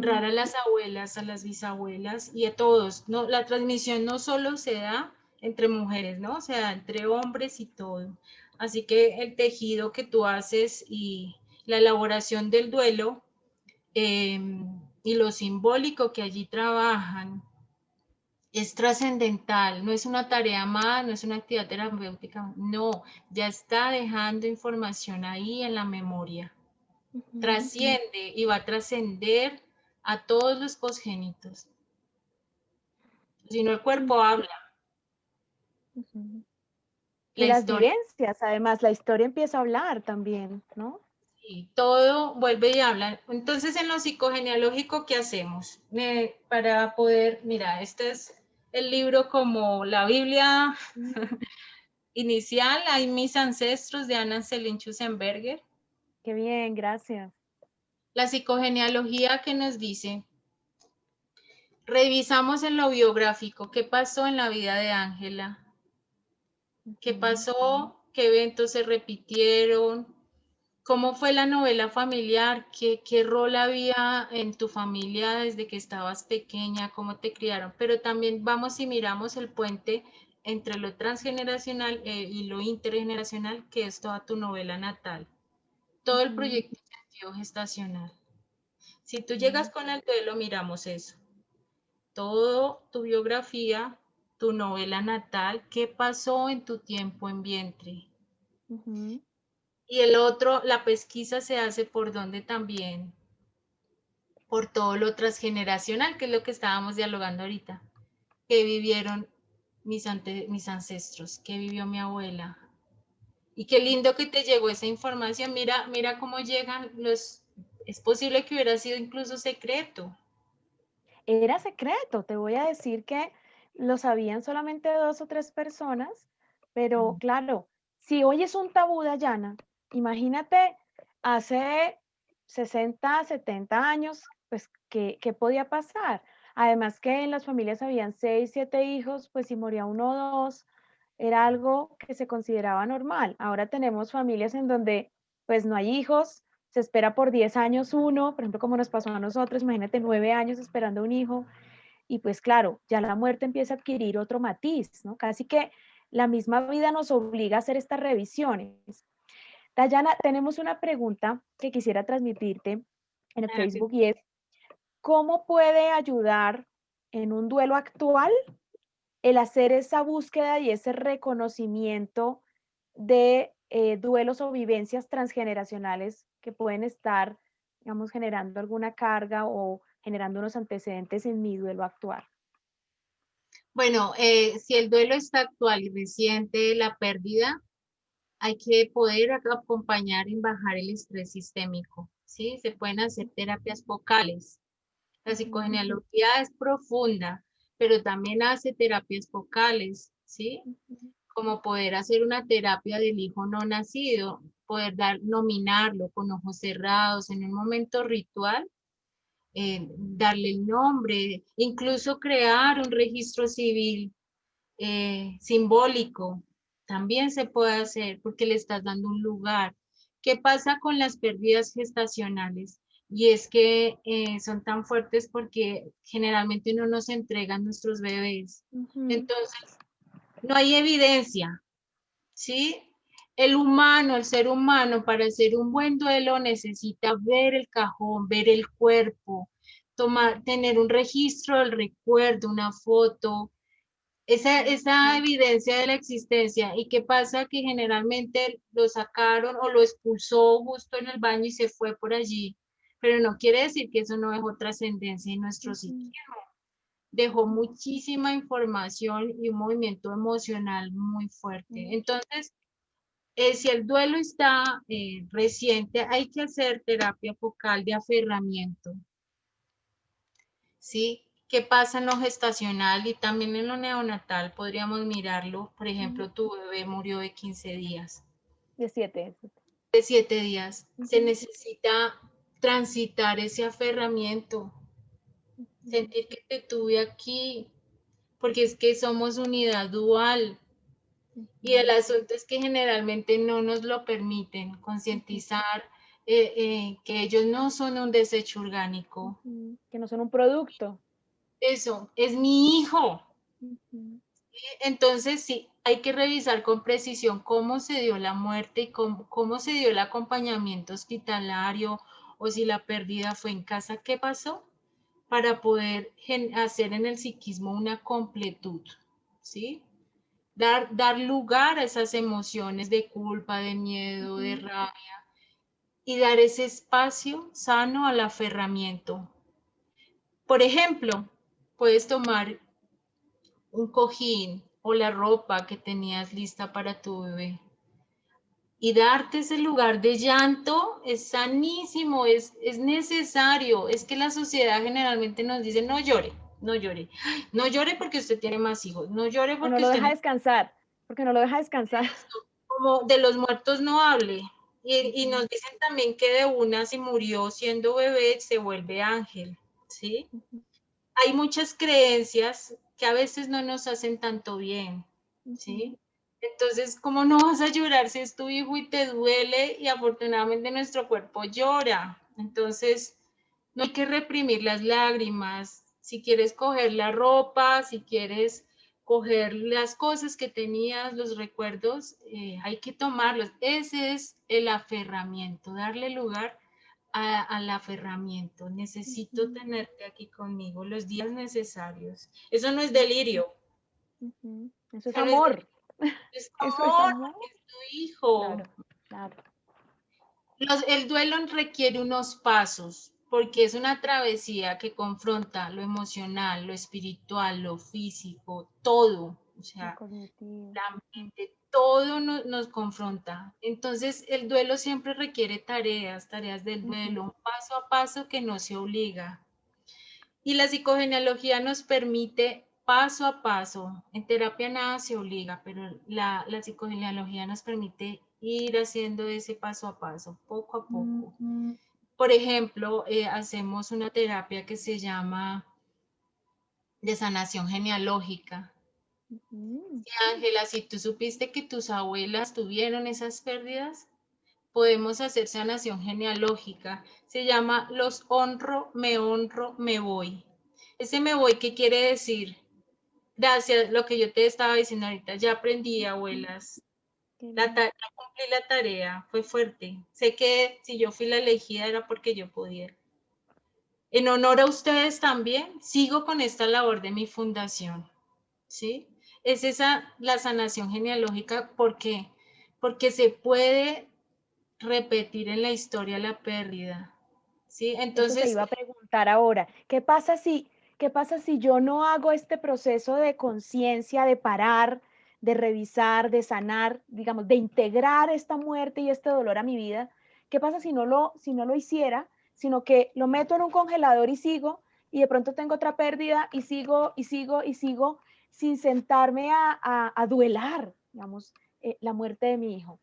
ujú, Honrar a las abuelas, a las bisabuelas y a todos. No, la transmisión no solo se da entre mujeres, ¿no? Se da entre hombres y todo. Así que el tejido que tú haces y la elaboración del duelo eh, y lo simbólico que allí trabajan es trascendental, no es una tarea más, no es una actividad terapéutica, no, ya está dejando información ahí en la memoria. ujú. Trasciende y va a trascender a todos los posgénitos. sino el cuerpo habla, Ujú. Y la las historia. vivencias, además, la historia empieza a hablar también, ¿no? Y todo vuelve y habla. Entonces, en lo psicogenealógico, ¿qué hacemos? Para poder, mira, este es el libro como la Biblia Mm. inicial. Hay Mis ancestros de Anna Selin Schusenberger. Qué bien, gracias. La psicogenealogía que nos dice, revisamos en lo biográfico qué pasó en la vida de Ángela, qué Ujú. pasó, qué eventos se repitieron, cómo fue la novela familiar, qué rol había en tu familia desde que estabas pequeña, cómo te criaron, pero también vamos y miramos el puente entre lo transgeneracional y lo intergeneracional, que es toda tu novela natal, todo el Ujú. proyecto gestacional. Si tú llegas Sí. con el duelo, miramos eso. Todo tu biografía, tu novela natal, qué pasó en tu tiempo en vientre. Ujú. Y el otro, la pesquisa se hace por donde también, por todo lo transgeneracional, que es lo que estábamos dialogando ahorita. ¿Qué vivieron mis ancestros? ¿Qué vivió mi abuela? Y qué lindo que te llegó esa información. Mira, mira cómo llegan los... Es posible que hubiera sido incluso secreto. Era secreto, te voy a decir que lo sabían solamente 2 o 3 personas, pero claro, si hoy es un tabú, Dayana, imagínate hace 60, 70 años, pues, ¿qué podía pasar? Además que en las familias habían 6, 7 hijos, pues si moría 1 o 2, era algo que se consideraba normal. Ahora tenemos familias en donde, pues, no hay hijos, se espera por 10 años uno, por ejemplo, como nos pasó a nosotros, imagínate 9 años esperando un hijo, y pues claro, ya la muerte empieza a adquirir otro matiz, ¿no? Casi que la misma vida nos obliga a hacer estas revisiones. Dayana, tenemos una pregunta que quisiera transmitirte en el Claro que Facebook y es, ¿cómo puede ayudar en un duelo actual el hacer esa búsqueda y ese reconocimiento de duelos o vivencias transgeneracionales que pueden estar, digamos, generando alguna carga o generando unos antecedentes en mi duelo actual? bueno, si el duelo está actual y reciente, la pérdida, hay que poder acompañar en bajar el estrés sistémico, ¿sí? Se pueden hacer terapias focales. La Ujú, psicogenealogía es profunda, pero también hace terapias focales, ¿sí? ujú, Como poder hacer una terapia del hijo no nacido, poder nominarlo con ojos cerrados en un momento ritual, darle el nombre, incluso crear un registro civil simbólico, también se puede hacer porque le estás dando un lugar. ¿Qué pasa con las pérdidas gestacionales? Y es que son tan fuertes porque generalmente no nos entregan nuestros bebés. ujú, Entonces, no hay evidencia, ¿sí? El humano, el ser humano, para hacer un buen duelo necesita ver el cajón, ver el cuerpo, tomar, tener un registro del recuerdo, una foto, esa evidencia de la existencia. ¿Y qué pasa? Que generalmente lo sacaron o lo expulsó justo en el baño y se fue por allí, pero no quiere decir que eso no dejó trascendencia en nuestro ujú, psiquismo. Dejó muchísima información y un movimiento emocional muy fuerte. ujú. Entonces, si el duelo está reciente, hay que hacer terapia focal de aferramiento, ¿sí? ¿Qué pasa en lo gestacional y también en lo neonatal? Podríamos mirarlo. Por Ujú. ejemplo, tu bebé murió de 15 días, De 7. de 7 días. Se Ujú, necesita transitar ese aferramiento, ujú, sentir que te tuve aquí, porque es que somos unidad dual. Y el ujú, asunto es que generalmente no nos lo permiten ujú, concientizar que ellos no son un desecho orgánico. ujú. Que no son un producto. Eso, es mi hijo. Ujú, Entonces, sí, hay que revisar con precisión cómo se dio la muerte y cómo se dio el acompañamiento hospitalario o si la pérdida fue en casa, qué pasó, para poder hacer en el psiquismo una completud, ¿sí? Dar lugar a esas emociones de culpa, de miedo, de ujú, rabia y dar ese espacio sano al aferramiento. Por ejemplo, puedes tomar un cojín o la ropa que tenías lista para tu bebé. Y darte ese lugar de llanto es sanísimo, es necesario. Es que la sociedad generalmente nos dice, no llore, no llore. No llore porque usted tiene más hijos, no llore O no porque lo usted deja no... descansar, porque no lo deja descansar. Como de los muertos no hable. Y Ujú, nos dicen también que de una si murió siendo bebé se vuelve ángel, ¿sí? ujú, Hay muchas creencias que a veces no nos hacen tanto bien, ujú, ¿sí? Entonces, ¿cómo no vas a llorar si es tu hijo y te duele? Y afortunadamente nuestro cuerpo llora. Entonces, no hay que reprimir las lágrimas. Si quieres coger la ropa, si quieres coger las cosas que tenías, los recuerdos, hay que tomarlos. Ese es el aferramiento, darle lugar al aferramiento. Necesito ujú, tenerte aquí conmigo los días necesarios. Eso no es ujú, delirio. ujú. Eso es Eso no es amor, delirio. Es eso es amor amor. porque es tu hijo. Claro, claro. El duelo requiere unos pasos porque es una travesía que confronta lo emocional, lo espiritual, lo físico, todo. O Lo sea, cognitivo. la Ujú, mente, todo nos confronta. Entonces, el duelo siempre requiere tareas del ujú, duelo, un paso a paso que no se obliga. Y la psicogenealogía nos permite paso a paso, en terapia nada se obliga, pero la psicogenealogía nos permite ir haciendo ese paso a paso, poco a poco. Por ejemplo, hacemos una terapia que se llama de sanación genealógica. ujú. Sí, Ángela, si tú supiste que tus abuelas tuvieron esas pérdidas, podemos hacer sanación genealógica. Se llama los honro, me voy. Ese me voy, ¿qué quiere decir? Gracias, lo que yo te estaba diciendo ahorita, ya aprendí, abuelas. Qué Ya lindo. cumplí la tarea, fue fuerte. Sé que si yo fui la elegida era porque yo podía. En honor a ustedes también, sigo con esta labor de mi fundación, ¿sí? Es esa la sanación genealógica, ¿por qué? Porque se puede repetir en la historia la pérdida, ¿sí? Eso te Entonces, iba a preguntar ahora. Qué pasa si yo no hago este proceso de conciencia, de parar, de revisar, de sanar, digamos, de integrar esta muerte y este dolor a mi vida? ¿Qué pasa si no lo hiciera, sino que lo meto en un congelador y sigo, y de pronto tengo otra pérdida y sigo y sigo y sigo sin sentarme a duelar, digamos, la muerte de mi hijo?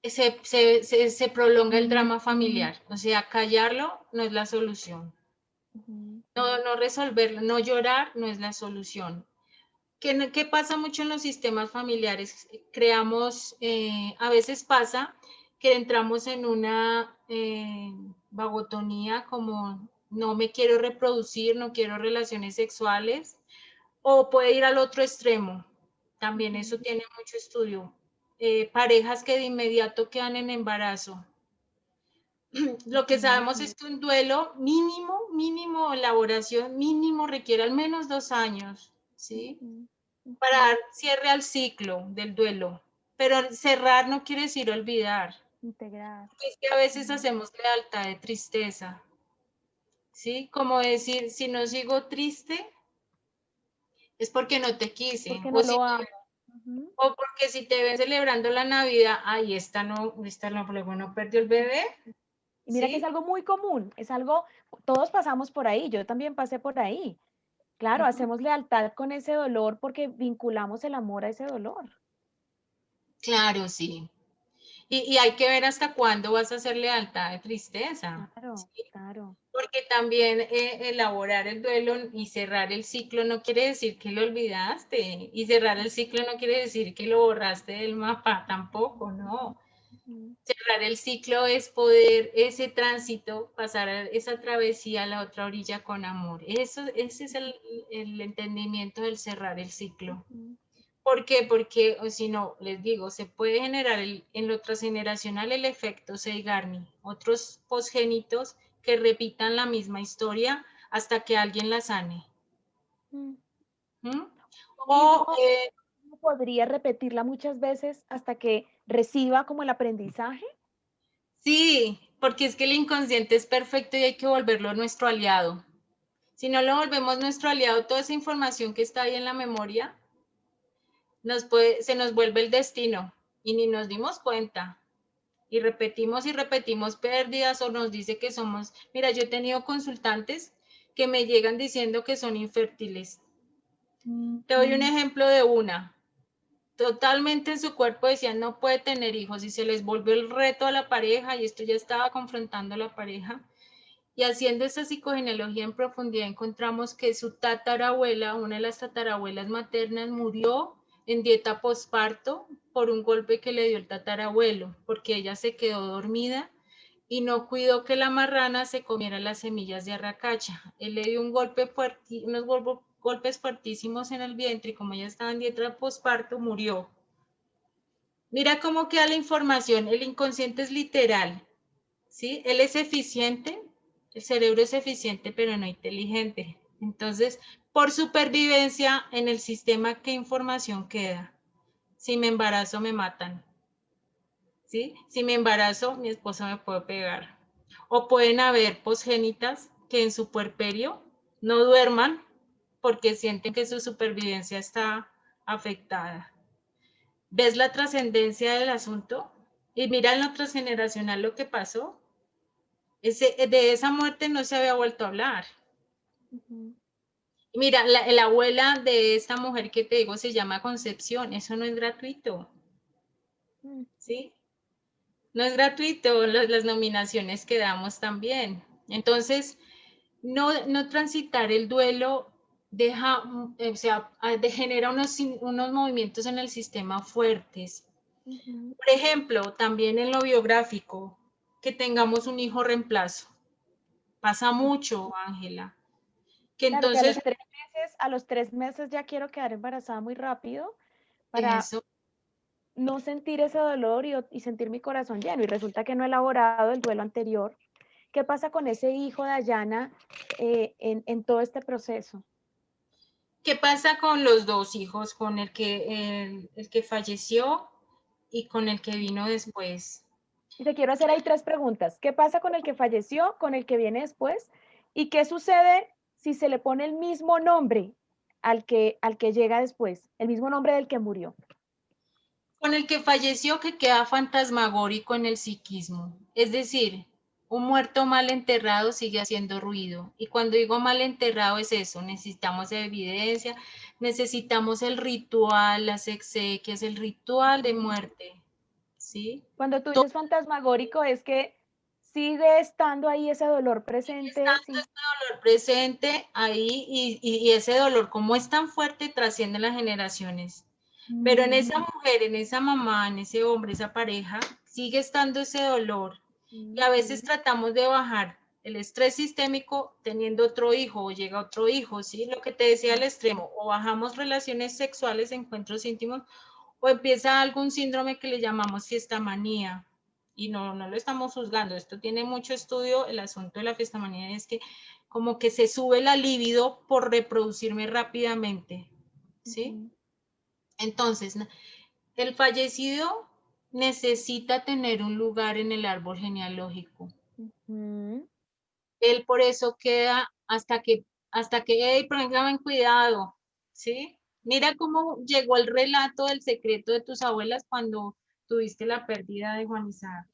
se prolonga el drama familiar, o sea, callarlo no es la solución. Ujú, No resolverlo, no llorar no es la solución. ¿Qué pasa mucho en los sistemas familiares? Creamos, a veces pasa que entramos en una vagotonía como no me quiero reproducir, no quiero relaciones sexuales, o puede ir al otro extremo. También ujú, eso tiene mucho estudio. Parejas que de inmediato quedan en embarazo. Lo que ujú, sabemos es que un duelo mínimo, elaboración mínimo requiere al menos 2 años, ¿sí? ujú, Para ujú. dar cierre al ciclo del duelo. Pero cerrar no quiere decir olvidar. Integrar. Es que a veces Mm, hacemos lealtad de tristeza, ¿sí? Como decir, si no sigo triste, es porque no te quise. porque no lo amo. Ujú. O porque si te ven celebrando la Navidad, ay, esta no, luego no perdió el bebé, Y mira que es ¿sí? algo muy común, es algo, todos pasamos por ahí, yo también pasé por ahí. Claro, Ujú. hacemos lealtad con ese dolor porque vinculamos el amor a ese dolor. Claro, sí. Y hay que ver hasta cuándo vas a hacer lealtad de tristeza, Claro, ¿sí? claro. Porque también elaborar el duelo y cerrar el ciclo no quiere decir que lo olvidaste. Y cerrar el ciclo no quiere decir que lo borraste del mapa tampoco, no. Ujú, Cerrar el ciclo es poder ese tránsito, pasar esa travesía a la otra orilla con amor. Ese es el entendimiento del cerrar el ciclo. ujú, ¿Por qué? Porque, o si no, les digo, se puede generar en lo transgeneracional el efecto Seigarni, otros posgénitos que repitan la misma historia hasta que alguien la sane. ujú. ¿Mm? Lo O mismo podría repetirla muchas veces hasta que reciba como el aprendizaje. sí, porque es que el inconsciente es perfecto y hay que volverlo nuestro aliado. Si no lo volvemos nuestro aliado, toda esa información que está ahí en la memoria, se nos vuelve el destino y ni nos dimos cuenta. Y repetimos pérdidas o nos dice que somos, mira, yo he tenido consultantes que me llegan diciendo que son infértiles. Te doy un ejemplo de una. Totalmente en su cuerpo decían no puede tener hijos y se les volvió el reto a la pareja y esto ya estaba confrontando a la pareja. Y haciendo esta psicogenealogía en profundidad encontramos que su tatarabuela, una de las tatarabuelas maternas, murió en dieta posparto por un golpe que le dio el tatarabuelo, porque ella se quedó dormida y no cuidó que la marrana se comiera las semillas de arracacha. Él le dio un golpe fuerte, unos golpes fuertísimos en el vientre y como ella estaba en dieta posparto, murió. Mira cómo queda la información, el inconsciente es literal, ¿sí? Él es eficiente, el cerebro es eficiente, pero no inteligente. Entonces, por supervivencia en el sistema, ¿qué información queda? Si me embarazo, me matan, ¿sí? Si me embarazo, mi esposo me puede pegar. O pueden haber posgénitas que en su puerperio no duerman porque sienten que su supervivencia está afectada. ¿Ves la trascendencia del asunto? Y mira en lo transgeneracional lo que pasó. De esa muerte no se había vuelto a hablar. Mira, la abuela de esta mujer que te digo se llama Concepción, eso no es gratuito, ¿sí? No es gratuito, las nominaciones que damos también. Entonces, no transitar el duelo deja, o sea, genera unos movimientos en el sistema fuertes. Por ejemplo, también en lo biográfico, que tengamos un hijo reemplazo. Pasa mucho, Ángela. Que Claro que entonces, a los 3 meses ya quiero quedar embarazada muy rápido para eso, no sentir ese dolor y sentir mi corazón lleno. Y resulta que no he elaborado el duelo anterior. ¿Qué pasa con ese hijo de Ayana en todo este proceso? ¿qué pasa con los dos hijos? Con el que falleció y con el que vino después. Y te quiero hacer ahí 3 preguntas. ¿Qué pasa con el que falleció, con el que viene después? ¿Y qué sucede si se le pone el mismo nombre al que llega después, el mismo nombre del que murió? Con el que falleció que queda fantasmagórico en el psiquismo. Es decir, un muerto mal enterrado sigue haciendo ruido. Y cuando digo mal enterrado es eso, necesitamos evidencia, necesitamos el ritual, las exequias, el ritual de muerte. ¿Sí? Cuando tú dices fantasmagórico es que sigue estando ahí ese dolor presente. Estando ese dolor presente ahí y ese dolor, como es tan fuerte, trasciende las generaciones. Pero en esa mujer, en esa mamá, en ese hombre, esa pareja, sigue estando ese dolor. Y a veces tratamos de bajar el estrés sistémico teniendo otro hijo o llega otro hijo, ¿sí? Lo que te decía al extremo, o bajamos relaciones sexuales, encuentros íntimos, o empieza algún síndrome que le llamamos fiestamanía. Y no lo estamos juzgando, esto tiene mucho estudio, el asunto de la fiestamanía es que como que se sube la libido por reproducirme rápidamente, ¿sí? Entonces, el fallecido necesita tener un lugar en el árbol genealógico. Él por eso queda hey, pongan cuidado, ¿sí? Mira cómo llegó el relato del secreto de tus abuelas cuando tuviste la pérdida de Juan Isaac.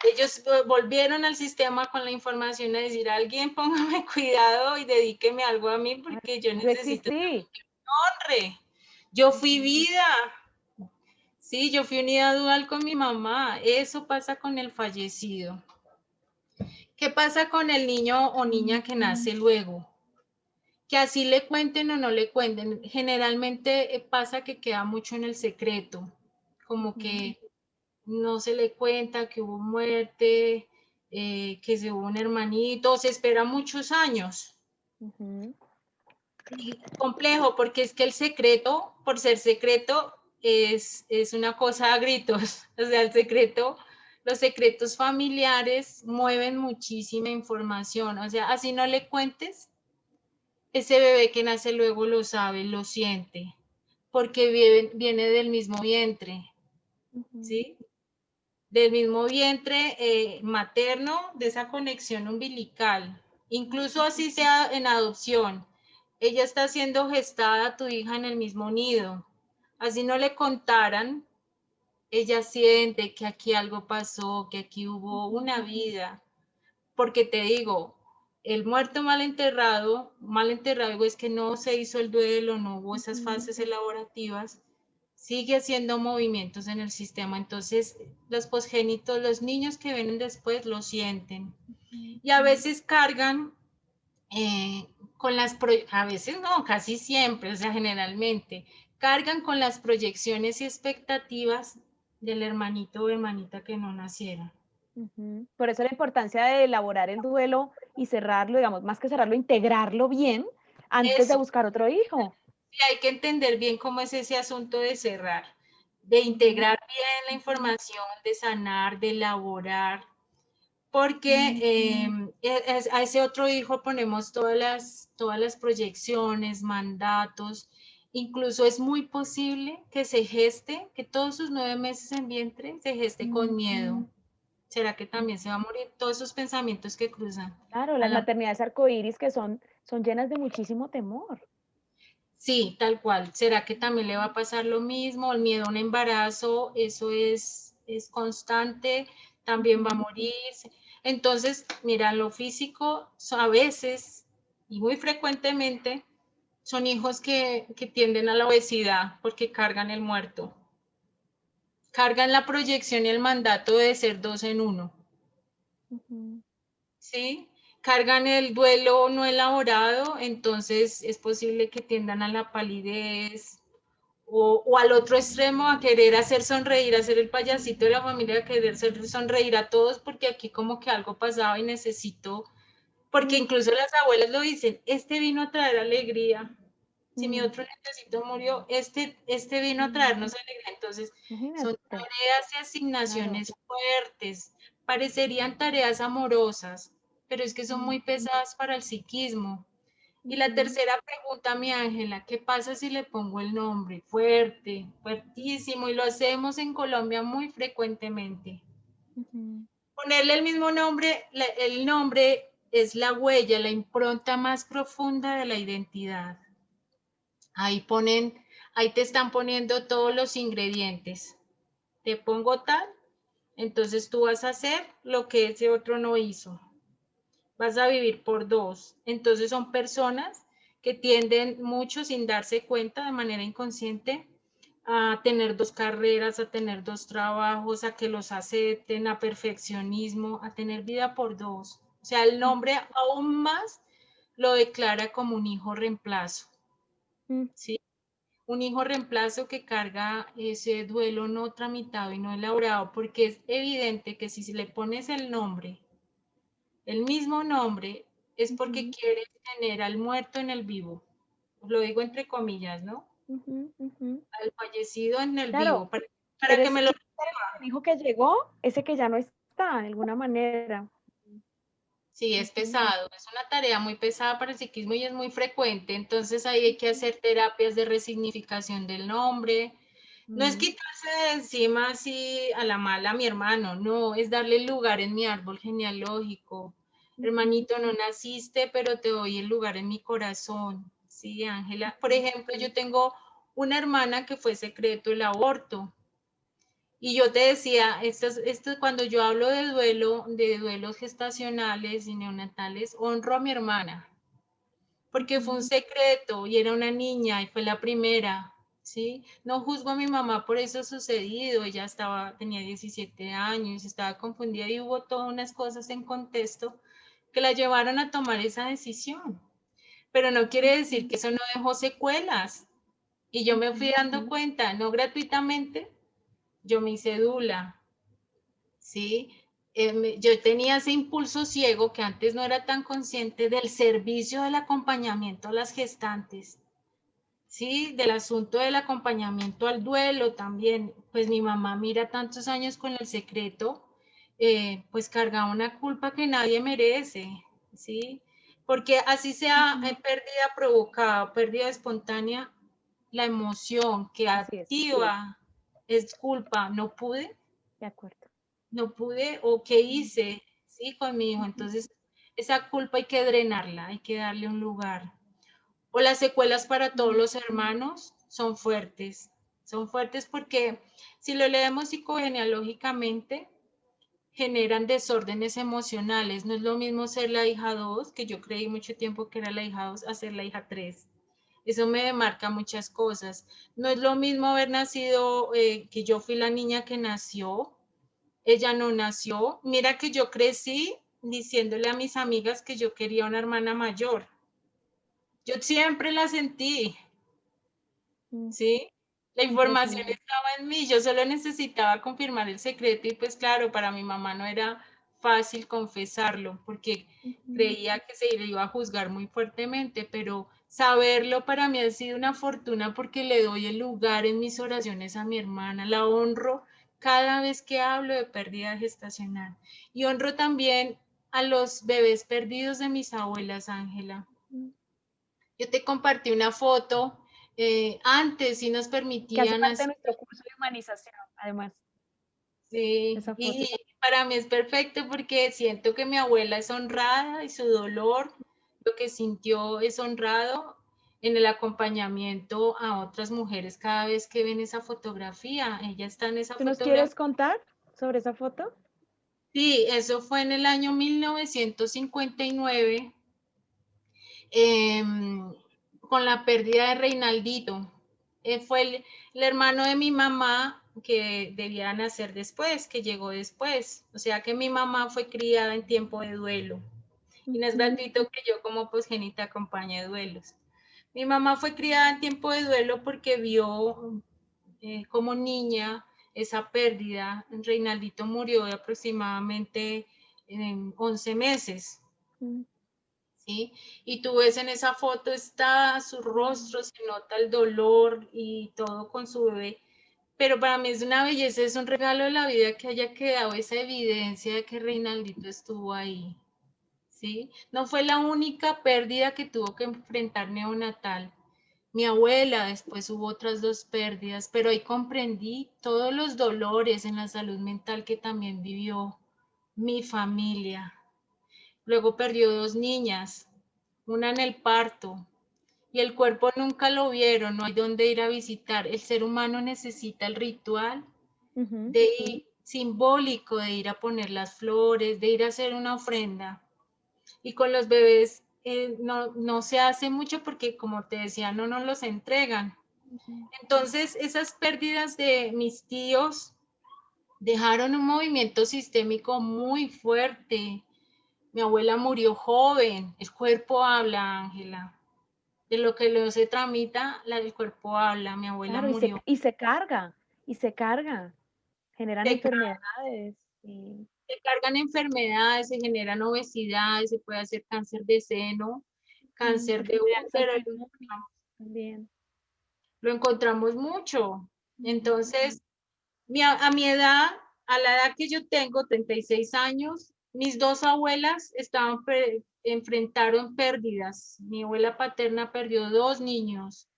Ellos volvieron al sistema con la información a decir, alguien póngame cuidado y dedíqueme algo a mí porque yo Yo necesito existí. honre. Yo fui vida. Sí, yo fui unidad dual con mi mamá. Eso pasa con el fallecido. ¿Qué pasa con el niño o niña que nace luego? Que así le cuenten o no le cuenten. Generalmente pasa que queda mucho en el secreto, como que no se le cuenta que hubo muerte, que se hubo un hermanito, se espera muchos años. Y complejo, porque es que el secreto, por ser secreto, es una cosa a gritos. O sea, el secreto, los secretos familiares mueven muchísima información. O sea, así no le cuentes, ese bebé que nace luego lo sabe, lo siente, porque viene del mismo vientre, ¿sí? Del mismo vientre materno, de esa conexión umbilical. incluso así sea en adopción. Ella está siendo gestada, tu hija, en el mismo nido. Así no le contaran, ella siente que aquí algo pasó, que aquí hubo una vida. Porque te digo, el muerto mal enterrado es que no se hizo el duelo, no hubo esas fases elaborativas, sigue haciendo movimientos en el sistema. Entonces, los posgénitos, los niños que vienen después, lo sienten. Y a veces cargan con a veces no, casi siempre, o sea, generalmente, cargan con las proyecciones y expectativas del hermanito o hermanita que no naciera. Por eso la importancia de elaborar el duelo y cerrarlo, digamos, más que cerrarlo, integrarlo bien antes de Eso, buscar otro hijo. sí, hay que entender bien cómo es ese asunto de cerrar, de integrar bien la información, de sanar, de elaborar, porque a ese otro hijo ponemos todas las proyecciones, mandatos, incluso es muy posible que se geste, que todos sus 9 meses en vientre se geste con miedo. ¿Será que también se va a morir? Todos esos pensamientos que cruzan Claro, a las la... maternidades arcoíris que son llenas de muchísimo temor. Sí, tal cual. ¿Será que también le va a pasar lo mismo? El miedo a un embarazo, eso es constante, también va a morirse. Entonces, mira, lo físico a veces y muy frecuentemente son hijos que tienden a la obesidad porque cargan el muerto. Cargan la proyección y el mandato de ser dos en uno. ¿Sí? Cargan el duelo no elaborado, entonces es posible que tiendan a la palidez o al otro extremo a querer hacer sonreír, a ser el payasito de la familia, a querer hacer sonreír a todos porque aquí como que algo pasaba y necesito, porque incluso las abuelas lo dicen, este vino a traer alegría. Si mi otro necesito murió, este vino a traernos alegría. Entonces, son Imagínate, tareas y claro. asignaciones fuertes. Parecerían tareas amorosas, pero es que son muy pesadas para el psiquismo. Y la tercera pregunta, mi Ángela, ¿qué pasa si le pongo el nombre? Fuerte, fuertísimo, y lo hacemos en Colombia muy frecuentemente. Ponerle el mismo nombre, el nombre es la huella, la impronta más profunda de la identidad. Ahí ahí te están poniendo todos los ingredientes. Te pongo tal, entonces tú vas a hacer lo que ese otro no hizo. Vas a vivir por dos. Entonces son personas que tienden mucho sin darse cuenta de manera inconsciente a tener dos carreras, a tener dos trabajos, a que los acepten, a perfeccionismo, a tener vida por dos. O sea, el nombre aún más lo declara como un hijo reemplazo, ¿sí? Un hijo reemplazo que carga ese duelo no tramitado y no elaborado, porque es evidente que si le pones el mismo nombre, es porque quieres tener al muerto en el vivo. Lo digo entre comillas, ¿no? Al fallecido en el vivo, Claro, para que quieres, me lo... quieres el hijo que llegó, ese que ya no está, de alguna manera. Sí, es pesado, es una tarea muy pesada para el psiquismo y es muy frecuente, entonces ahí hay que hacer terapias de resignificación del nombre. No es quitarse de encima así a la mala a mi hermano, no, es darle lugar en mi árbol genealógico. Hermanito, no naciste, pero te doy el lugar en mi corazón. Sí, Ángela. Por ejemplo, yo tengo una hermana que fue secreto el aborto. Y yo te decía, cuando yo hablo de duelo, de duelos gestacionales y neonatales, honro a mi hermana, porque fue un secreto y era una niña y fue la primera, ¿sí? No juzgo a mi mamá por eso sucedido, ella tenía 17 años, estaba confundida y hubo todas unas cosas en contexto que la llevaron a tomar esa decisión. Pero no quiere decir que eso no dejó secuelas. Y yo me fui dando cuenta, no gratuitamente, yo me hice dula, ¿sí? Yo tenía ese impulso ciego que antes no era tan consciente del servicio del acompañamiento a las gestantes, ¿sí? Del asunto del acompañamiento al duelo también. Pues mi mamá mira tantos años con el secreto, pues carga una culpa que nadie merece, ¿sí? Porque así sea pérdida provocada, pérdida espontánea, la emoción que Así es, activa es culpa. de acuerdo. No pude o qué hice, sí, con mi hijo. Entonces, esa culpa hay que drenarla, hay que darle un lugar. O las secuelas para todos los hermanos son fuertes porque si lo leemos psicogenealógicamente, generan desórdenes emocionales. No es lo mismo ser la hija 2, que yo creí mucho tiempo que era la hija 2, a ser la hija 3. Eso me demarca muchas cosas. No es lo mismo haber nacido, que yo fui la niña que nació, ella no nació. Mira que yo crecí diciéndole a mis amigas que yo quería una hermana mayor. Yo siempre la sentí, ¿sí? La información Impresionante. estaba en mí, yo solo necesitaba confirmar el secreto y pues claro, para mi mamá no era fácil confesarlo porque Ujú. creía que se le iba a juzgar muy fuertemente, pero saberlo para mí ha sido una fortuna porque le doy el lugar en mis oraciones a mi hermana, la honro cada vez que hablo de pérdida gestacional y honro también a los bebés perdidos de mis abuelas, Ángela. Yo te compartí una foto, antes sí nos Que hace permitían parte de así, nuestro curso de humanización, además, sí, esa foto. y para mí es perfecto porque siento que mi abuela es honrada y su dolor, lo que sintió es honrado en el acompañamiento a otras mujeres cada vez que ven esa fotografía. Ella está en esa ¿Tú nos fotografía. quieres contar sobre esa foto? Sí, eso fue en el año 1959, eh, con la pérdida de Reinaldito. Fue el hermano de mi mamá que debía nacer después, que llegó después. O sea que mi mamá fue criada en tiempo de duelo. Y no es Ujú. gratuito que yo como posgénita acompañe duelos. Mi mamá fue criada en tiempo de duelo porque vio, como niña esa pérdida. Reinaldito murió de aproximadamente 11 meses. Mm. ¿Sí? Y tú ves en esa foto, está su rostro, se nota el dolor y todo con su bebé. Pero para mí es una belleza, es un regalo de la vida que haya quedado esa evidencia de que Reinaldito estuvo ahí. ¿Sí? No fue la única pérdida que tuvo que enfrentar neonatal. Mi abuela, después hubo otras 2 pérdidas, pero ahí comprendí todos los dolores en la salud mental que también vivió mi familia. Luego perdió 2 niñas, una en el parto, y el cuerpo nunca lo vieron, no hay dónde ir a visitar. El ser humano necesita el ritual Ujú. de ir, simbólico, de ir a poner las flores, de ir a hacer una ofrenda. Y con los bebés, no se hace mucho porque, como te decía, no nos los entregan. Ujú. Entonces, esas pérdidas de mis tíos dejaron un movimiento sistémico muy fuerte. Mi abuela murió joven, el cuerpo habla, Ángela. De lo que no se tramita, el cuerpo habla. Mi abuela Claro, murió. y se carga, generan Se, enfermedades y se cargan enfermedades, se generan obesidades, se puede hacer cáncer de seno, cáncer de enfermedades útero, autoinmunes también. lo encontramos mucho. Ujú. Entonces, a mi edad, a la edad que yo tengo, 36 años, mis 2 abuelas enfrentaron pérdidas. Mi abuela paterna perdió 2 niños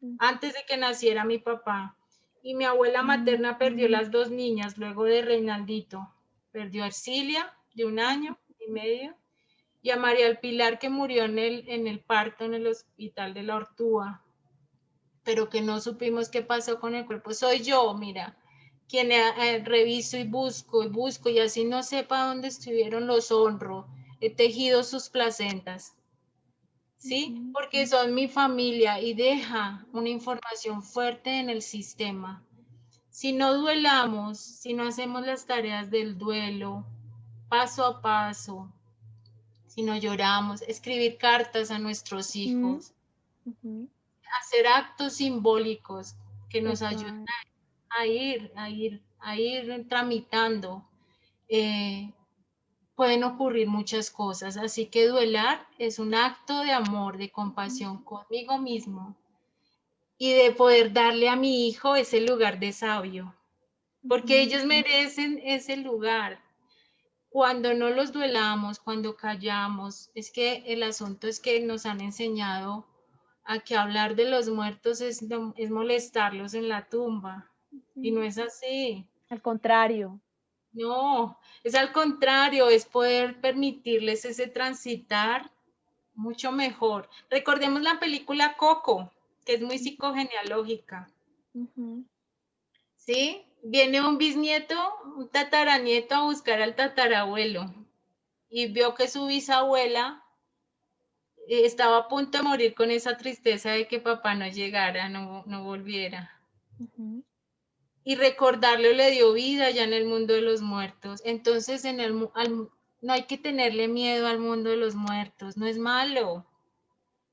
Mm. antes de que naciera mi papá. Y mi abuela materna perdió las 2 niñas luego de Reinaldito. Perdió a Ercilia, de 1 año y medio, y a María del Pilar, que murió en el parto en el hospital de la Ortúa, pero que no supimos qué pasó con el cuerpo. Soy yo, mira, quien reviso y busco, y así no sepa dónde estuvieron, los honro. He tejido sus placentas. ¿Sí? Ujú. Porque son mi familia y deja una información fuerte en el sistema. Si no duelamos, si no hacemos las tareas del duelo paso a paso, si no lloramos, escribir cartas a nuestros Ujú. hijos, Ujú. hacer actos simbólicos que nos ayuden Total. a ir tramitando, eh, pueden ocurrir muchas cosas. Así que duelar es un acto de amor, de Ujú. compasión conmigo mismo y de poder darle a mi hijo ese lugar de sabio, porque Ujú. ellos merecen ese lugar. Cuando no los duelamos, cuando callamos, es que el asunto es que nos han enseñado a que hablar de los muertos es molestarlos en la tumba, y no Ujú. es así. Al contrario. No, es al contrario, es poder permitirles ese transitar mucho mejor. Recordemos la película Coco, que es muy psicogenealógica, Ujú, ¿sí? Viene un bisnieto, un tataranieto a buscar al tatarabuelo y vio que su bisabuela estaba a punto de morir con esa tristeza de que papá no llegara, no volviera. ujú. Y recordarlo le dio vida ya en el mundo de los muertos. Entonces, no hay que tenerle miedo al mundo de los muertos, no es malo,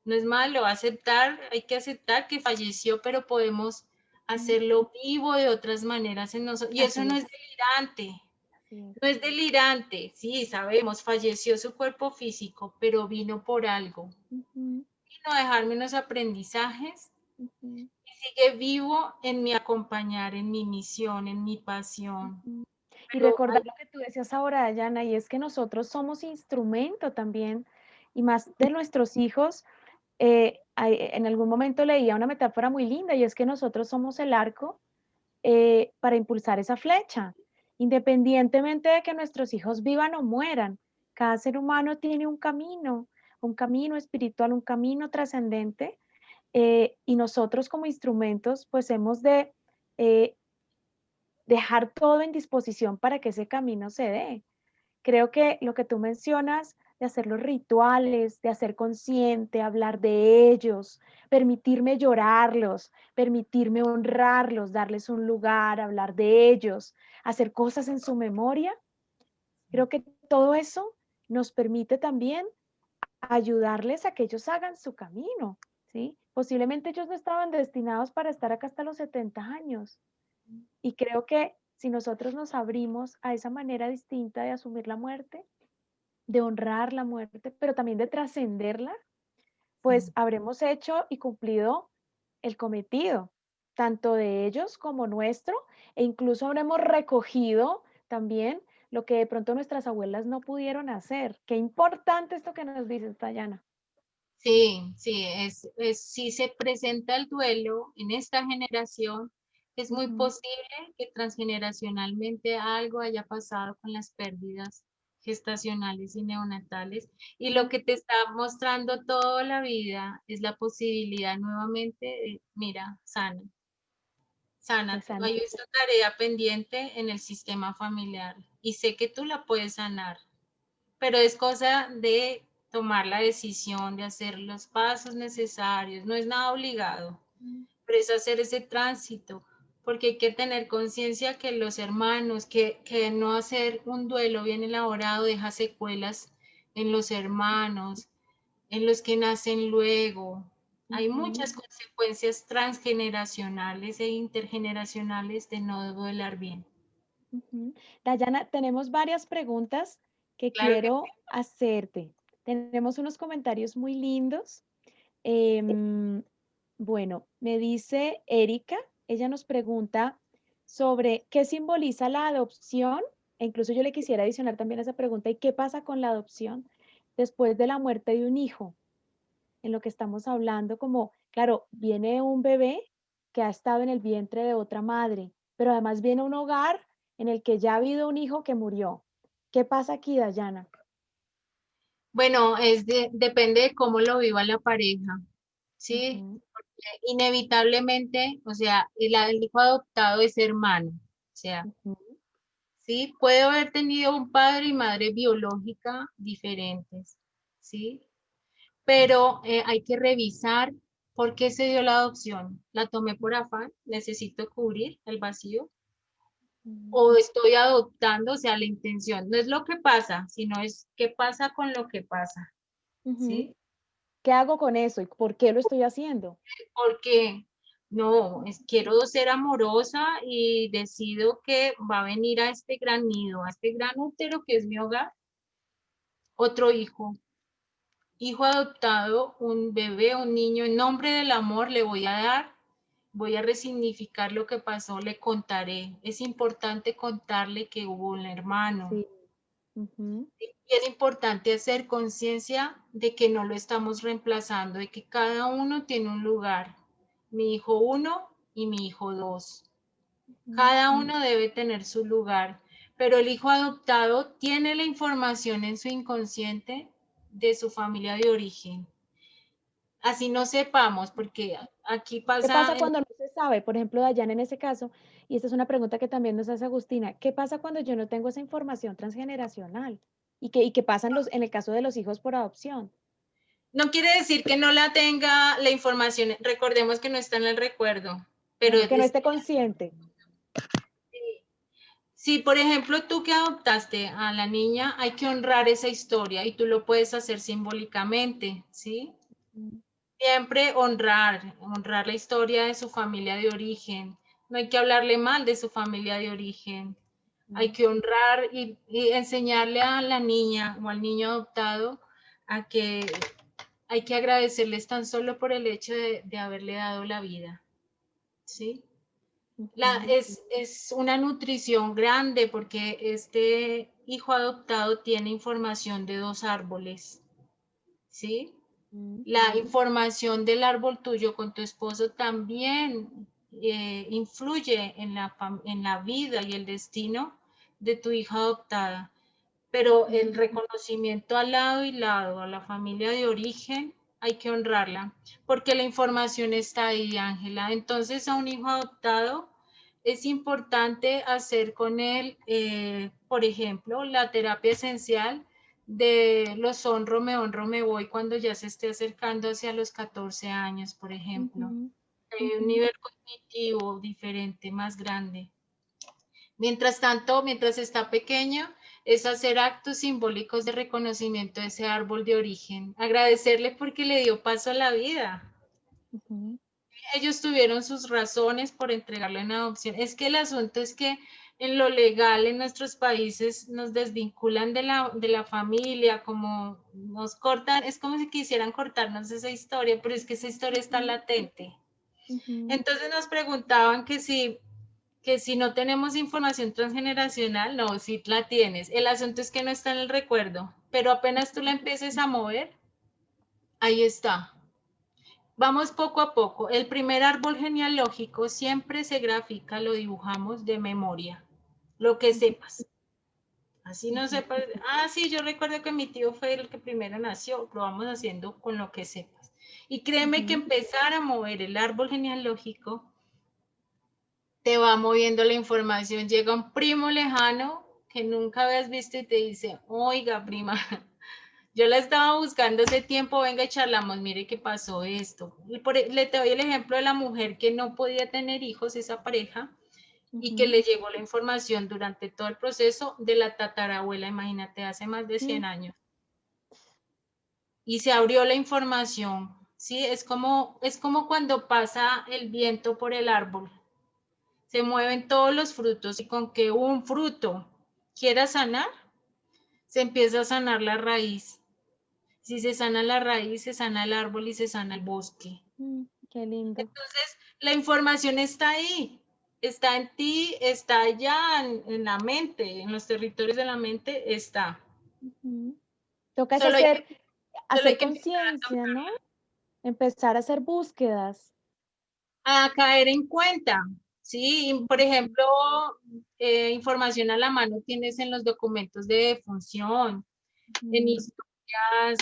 no es malo aceptar, hay que aceptar que falleció, pero podemos hacerlo vivo de otras maneras en nosotros. Y eso Así no es, es delirante, así es. no es delirante, sí, sabemos, falleció su cuerpo físico, pero vino por algo. Ujú, Vino a dejarme unos aprendizajes ujú, y sigue vivo en mi acompañar, en mi misión, en mi pasión. ujú. Y Pero recordar lo que tú decías ahora, Dayana, y es que nosotros somos instrumento también, y más de nuestros hijos. En algún momento leía una metáfora muy linda, y es que nosotros somos el arco para impulsar esa flecha, independientemente de que nuestros hijos vivan o mueran. Cada ser humano tiene un camino espiritual, un camino trascendente, y nosotros como instrumentos, pues hemos de eh, dejar todo en disposición para que ese camino se dé. Creo que lo que tú mencionas de hacer los rituales, de hacer consciente, hablar de ellos, permitirme llorarlos, permitirme honrarlos, darles un lugar, hablar de ellos, hacer cosas en su memoria, creo que todo eso nos permite también ayudarles a que ellos hagan su camino, ¿sí? Posiblemente ellos no estaban destinados para estar acá hasta los 70 años. Y creo que si nosotros nos abrimos a esa manera distinta de asumir la muerte, de honrar la muerte, pero también de trascenderla, pues habremos hecho y cumplido el cometido, tanto de ellos como nuestro, e incluso habremos recogido también lo que de pronto nuestras abuelas no pudieron hacer. Qué importante esto que nos dices, Dayana. sí, sí, si se presenta el duelo en esta generación, es muy Ujú, posible que transgeneracionalmente algo haya pasado con las pérdidas gestacionales y neonatales. Y lo que te está mostrando toda la vida es la posibilidad nuevamente de, mira, sana, de sana. Hay sanar. esta tarea pendiente en el sistema familiar y sé que tú la puedes sanar, pero es cosa de tomar la decisión, de hacer los pasos necesarios, no es nada obligado, pero es hacer ese tránsito, porque hay que tener conciencia que los hermanos, que no hacer un duelo bien elaborado deja secuelas en los hermanos, en los que nacen luego. Hay Ujú, muchas consecuencias transgeneracionales e intergeneracionales de no duelar bien. ujú. Dayana, tenemos varias preguntas que Claro que quiero hacerte. Tenemos unos comentarios muy lindos. Em, bueno, me dice Erika, ella nos pregunta sobre qué simboliza la adopción, e incluso yo le quisiera adicionar también esa pregunta, ¿y qué pasa con la adopción después de la muerte de un hijo? En lo que estamos hablando, como, claro, viene un bebé que ha estado en el vientre de otra madre, pero además viene un hogar en el que ya ha habido un hijo que murió. ¿Qué pasa aquí, Dayana? bueno, depende de cómo lo viva la pareja, ¿sí? Ujú, Inevitablemente, o sea, el hijo adoptado es hermano, o sea, ujú, ¿sí? Puede haber tenido un padre y madre biológica diferentes, ¿sí? Pero hay que revisar por qué se dio la adopción. ¿La tomé por afán? ¿Necesito cubrir el vacío? ujú, ¿O estoy adoptando? O sea, la intención no es lo que pasa, sino es qué pasa con lo que pasa, ujú. ¿sí? ¿Qué hago con eso y por qué lo estoy haciendo? Porque no, quiero ser amorosa y decido que va a venir a este gran nido, a este gran útero que es mi hogar, otro hijo adoptado, un bebé, un niño, en nombre del amor le voy a dar, voy a resignificar lo que pasó, le contaré. Es importante contarle que hubo un hermano. Sí. Ujú, Y es importante hacer conciencia de que no lo estamos reemplazando, de que cada uno tiene un lugar. Mi hijo uno y mi hijo dos. ujú, Cada uno debe tener su lugar, pero el hijo adoptado tiene la información en su inconsciente de su familia de origen. Así no sepamos, porque aquí ¿Qué pasa, pasa cuando no se sabe? Por ejemplo, Dayan en ese caso, y esta es una pregunta que también nos hace Agustina, ¿qué pasa cuando yo no tengo esa información transgeneracional? ¿Y qué pasa en el caso de los hijos por adopción? no quiere decir que no la tenga la información, recordemos que no está en el recuerdo, pero Bueno, que no esté consciente. si, por ejemplo, tú que adoptaste a la niña, hay que honrar esa historia y tú lo puedes hacer simbólicamente, ¿sí? Mm, Siempre honrar la historia de su familia de origen. No hay que hablarle mal de su familia de origen. Hay mm, que honrar y enseñarle a la niña o al niño adoptado a que hay que agradecerles tan solo por el hecho de haberle dado la vida, ¿sí? ujú, Es una nutrición grande porque este hijo adoptado tiene información de 2 árboles, ¿sí? mm, La información del árbol tuyo con tu esposo también influye en la vida y el destino de tu hija adoptada, pero mm, el reconocimiento al lado y lado, a la familia de origen, hay que honrarla, porque la información está ahí, Ángela. Entonces, a un hijo adoptado es importante hacer con él, por ejemplo, la terapia esencial de los honro, me voy cuando ya se esté acercando hacia los 14 años, por ejemplo. ujú, Hay un ujú. nivel cognitivo diferente, más grande. Mientras tanto, mientras está pequeño, es hacer actos simbólicos de reconocimiento de ese árbol de origen, agradecerle porque le dio paso a la vida. Ujú, Ellos tuvieron sus razones por entregarlo en adopción. Es que el asunto es que en lo legal en nuestros países nos desvinculan de la familia, como nos cortan, es como si quisieran cortarnos esa historia, pero es que esa historia está ujú, latente. ujú. Entonces nos preguntaban que si no tenemos información transgeneracional, no, si la tienes. El asunto es que no está en el recuerdo, pero apenas tú la empieces a mover, ahí está. Vamos poco a poco. El primer árbol genealógico siempre se grafica, lo dibujamos de memoria, lo que sepas. Así no Ujú, sepas, ah, sí, yo recuerdo que mi tío fue el que primero nació, lo vamos haciendo con lo que sepas. Y créeme que ujú. empezar a mover el árbol genealógico te va moviendo la información. Llega un primo lejano que nunca habías visto y te dice, oiga, prima, yo la estaba buscando hace tiempo, venga y charlamos, mire qué pasó esto. Le te doy el ejemplo de la mujer que no podía tener hijos, esa pareja, y que Ujú, le llegó la información durante todo el proceso de la tatarabuela, imagínate, hace más de mm, 100 años. Y se abrió la información, ¿sí? Es como cuando pasa el viento por el árbol. Se mueven todos los frutos y con que un fruto quiera sanar, se empieza a sanar la raíz. Si se sana la raíz, se sana el árbol y se sana el bosque. Qué lindo. Entonces, la información está ahí, está en ti, está allá en la mente, en los territorios de la mente está. Ujú. Toca es Solo hay que, solo hay hacer que empezar conciencia, ¿no? Empezar a hacer búsquedas. a caer en cuenta. Sí, por ejemplo, información a la mano tienes en los documentos de defunción, en Ujú. historias,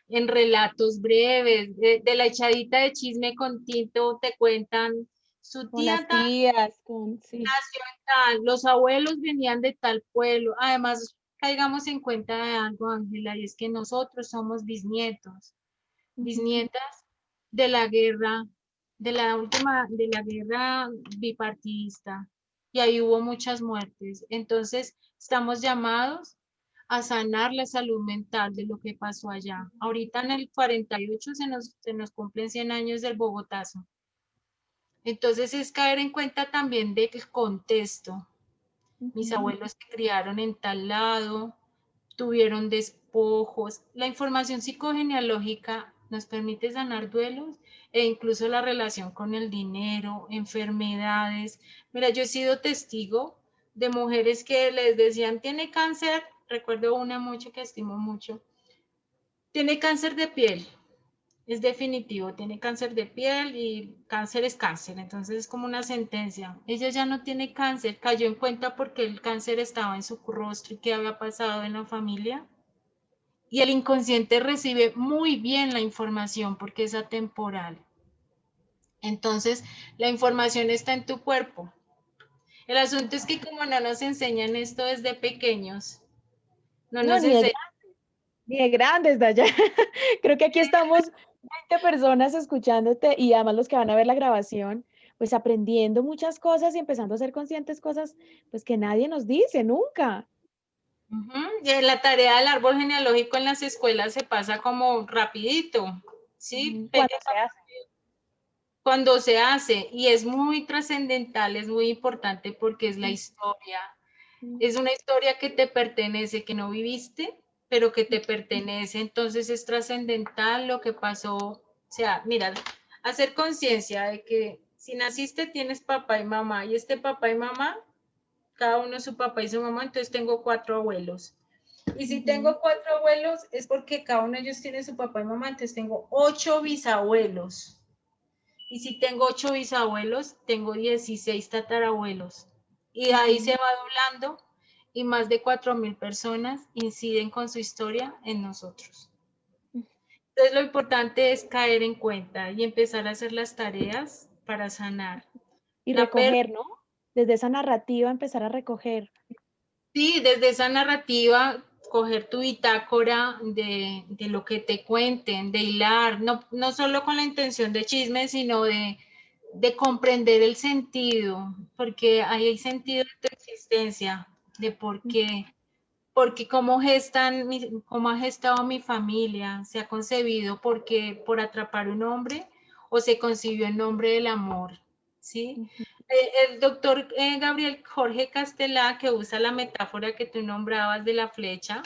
en relatos breves, de la echadita de chisme con tinto te cuentan, su Con tía las tal tías, con, sí, nació en tal, los abuelos venían de tal pueblo. Además, caigamos en cuenta de algo, Ángela, y es que nosotros somos bisnietos, ujú, bisnietas de la guerra, de la guerra bipartidista, y ahí hubo muchas muertes. Entonces, estamos llamados a sanar la salud mental de lo que pasó allá. Ahorita en el 48 se nos cumplen 100 años del Bogotazo. Entonces es caer en cuenta también del contexto. Mis ujú, abuelos se criaron en tal lado, tuvieron despojos. La información psicogenealógica nos permite sanar duelos e incluso la relación con el dinero, enfermedades. Mira, yo he sido testigo de mujeres que les decían, tiene cáncer, recuerdo una mucho que estimo mucho, tiene cáncer de piel. es definitivo, tiene cáncer de piel y cáncer es cáncer, entonces es como una sentencia. Ella ya no tiene cáncer, cayó en cuenta porque el cáncer estaba en su rostro y qué había pasado en la familia. Y el inconsciente recibe muy bien la información porque es atemporal. Entonces, la información está en tu cuerpo. El asunto es que como no nos enseñan esto desde pequeños, no No, nos enseñan. ni de grandes, Daya. Creo que aquí estamos 20 personas escuchándote y además los que van a ver la grabación, pues aprendiendo muchas cosas y empezando a ser conscientes cosas pues que nadie nos dice nunca. La tarea del árbol genealógico en las escuelas se pasa como rapidito, ¿sí? Cuando se hace. Cuando se hace, y es muy trascendental, es muy importante porque es la historia. Es una historia que te pertenece, que no viviste, pero que te pertenece. Entonces es trascendental lo que pasó. O sea, mira, hacer conciencia de que si naciste tienes papá y mamá, y este papá y mamá, cada uno es su papá y su mamá, entonces tengo 4 abuelos. Y si tengo 4 abuelos es porque cada uno de ellos tiene su papá y mamá, entonces tengo 8 bisabuelos. Y si tengo 8 bisabuelos, tengo 16 tatarabuelos. Y ahí se va doblando y más de 4.000 personas inciden con su historia en nosotros. Entonces lo importante es caer en cuenta y empezar a hacer las tareas para sanar. Y La pérdida. recoger, ¿no? Desde esa narrativa empezar a recoger. Sí, desde esa narrativa, coger tu bitácora de lo que te cuenten, de hilar, no solo con la intención de chisme, sino de comprender el sentido, porque ahí hay sentido de tu existencia, de porque cómo ha gestado mi familia, se ha concebido porque por atrapar un hombre o se concibió en nombre del amor, ¿sí? El doctor Gabriel Jorge Castelá, que usa la metáfora que tú nombrabas de la flecha,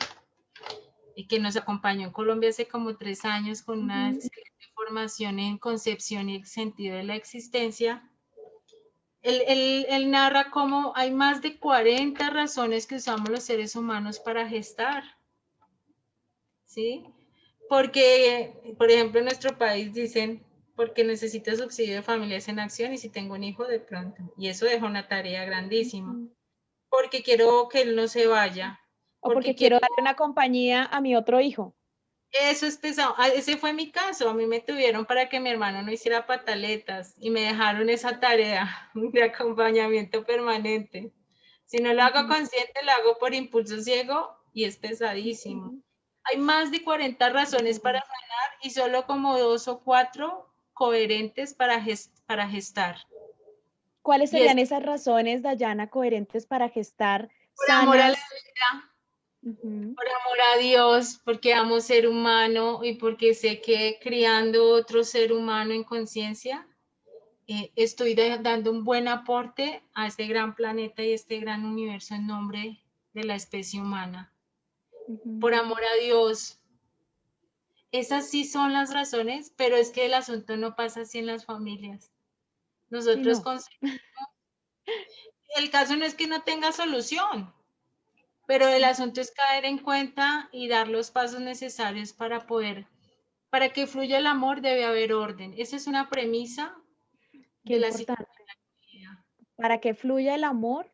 y que nos acompañó en Colombia hace como 3 años con una excelente formación en concepción y sentido de la existencia, él narra cómo hay más de 40 razones que usamos los seres humanos para gestar, ¿sí? Porque, por ejemplo, en nuestro país dicen, porque necesito subsidio de familias en acción y si tengo un hijo de pronto. Y eso deja una tarea grandísima. Porque quiero que él no se vaya. O porque Porque quiero quiero. darle una compañía a mi otro hijo. Eso es pesado. Ese fue mi caso. A mí me tuvieron para que mi hermano no hiciera pataletas y me dejaron esa tarea de acompañamiento permanente. Si no lo hago consciente, lo hago por impulso ciego y es pesadísimo. Hay más de 40 razones para sanar y solo como 2 o 4 coherentes para gestar. ¿Cuáles Y es serían esas razones, Dayana, coherentes para gestar por amor a la sanas? vida, por amor a Dios, porque amo ser humano y porque sé que criando otro ser humano en conciencia, estoy dando un buen aporte a este gran planeta y este gran universo en nombre de la especie humana. Por amor a Dios, esas sí son las razones, pero es que el asunto no pasa así en las familias. Sí, Nosotros no. el caso no es que no tenga solución, pero el asunto es caer en cuenta y dar los pasos necesarios para que fluya el amor debe haber orden. Esa es una premisa Qué de la importante. psicología. Para que fluya el amor,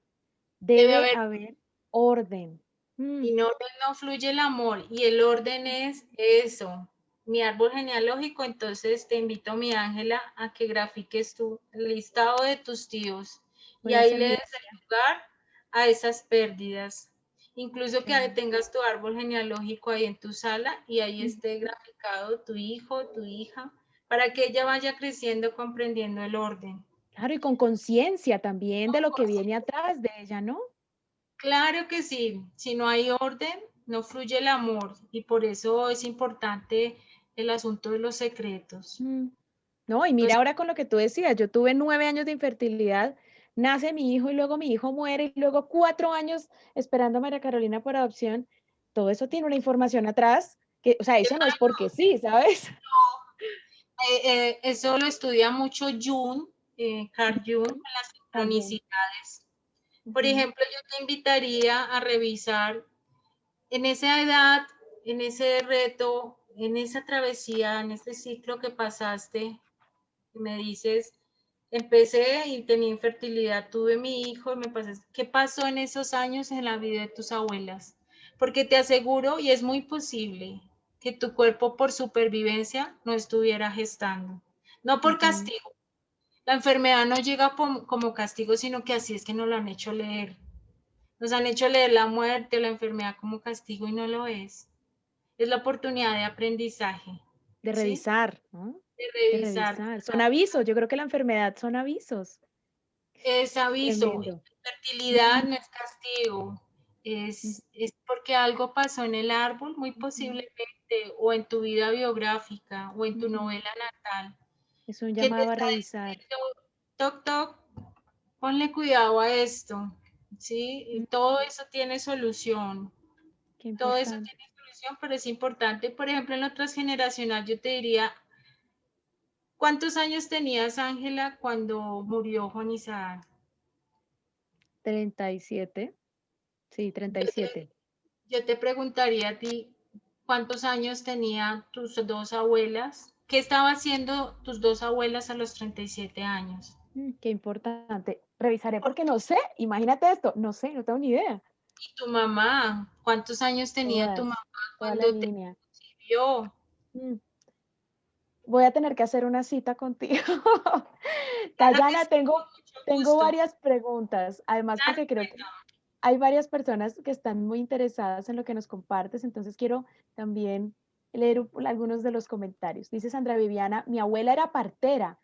Debe debe haber, haber orden. sin orden no fluye el amor y el orden es eso. Mi árbol genealógico, entonces te invito, mi Ángela, a que grafiques tu listado de tus tíos y Voy a ahí hacer le mi... des el lugar a esas pérdidas. Incluso que Claro. tengas tu árbol genealógico ahí en tu sala y ahí esté graficado tu hijo, tu hija, para que ella vaya creciendo comprendiendo el orden. Claro, y con conciencia también de lo que viene atrás de ella, ¿no? Claro que sí, si no hay orden, no fluye el amor y por eso es importante el asunto de los secretos. Mm. No, y Los- mira ahora con lo que tú decías, yo tuve 9 años de infertilidad, nace mi hijo y luego mi hijo muere y luego 4 años esperando a María Carolina por adopción. Todo eso tiene una información atrás, que, o sea, eso no es porque sí, ¿sabes? Eso lo estudia mucho Jung, Carl Jung, con las También. sincronicidades. Por ejemplo, yo te invitaría a revisar en esa edad, en ese reto, en esa travesía, en este ciclo que pasaste, me dices, empecé y tenía infertilidad, tuve mi hijo y me pasé, ¿qué pasó en esos años en la vida de tus abuelas? Porque te aseguro, y es muy posible, que tu cuerpo por supervivencia no estuviera gestando, no por Ujú. castigo. La enfermedad no llega como castigo, sino que así es que nos lo han hecho leer. Nos han hecho leer la muerte o la enfermedad como castigo y no lo es. Es la oportunidad de aprendizaje, De ¿sí? revisar, ¿no? De De revisar. revisar. Son avisos, yo creo que la enfermedad son avisos. Es aviso, Tremendo. fertilidad Ujú, no es castigo, ujú, es porque algo pasó en el árbol, muy ujú, posiblemente, o en tu vida biográfica, o en tu ujú. novela natal, Es un que te llamado a está revisar. diciendo, toc, toc, ponle cuidado a esto, ¿sí? Y Mm, todo eso tiene solución, qué todo eso importante. tiene solución, pero es importante, por ejemplo, en lo transgeneracional, yo te diría, ¿cuántos años tenías, Ángela, cuando murió Juan Isaac? 37. Sí, treinta y Yo te, siete. yo te preguntaría a ti, ¿cuántos años tenían tus dos abuelas? ¿Qué estaba haciendo tus dos abuelas a los 37 años? Qué importante. Revisaré porque no sé. Imagínate esto. No sé, no tengo ni idea. ¿Y tu mamá? ¿Cuántos años tenía tu mamá Todas, toda la cuando te línea. vio? Mm, Voy a tener que hacer una cita contigo. Claro que Dayana, sí, con mucho tengo gusto. varias preguntas, además Claro, porque creo que cuéntame. hay varias personas que están muy interesadas en lo que nos compartes, entonces quiero también leer algunos de los comentarios. Dice Sandra Viviana, mi abuela era partera.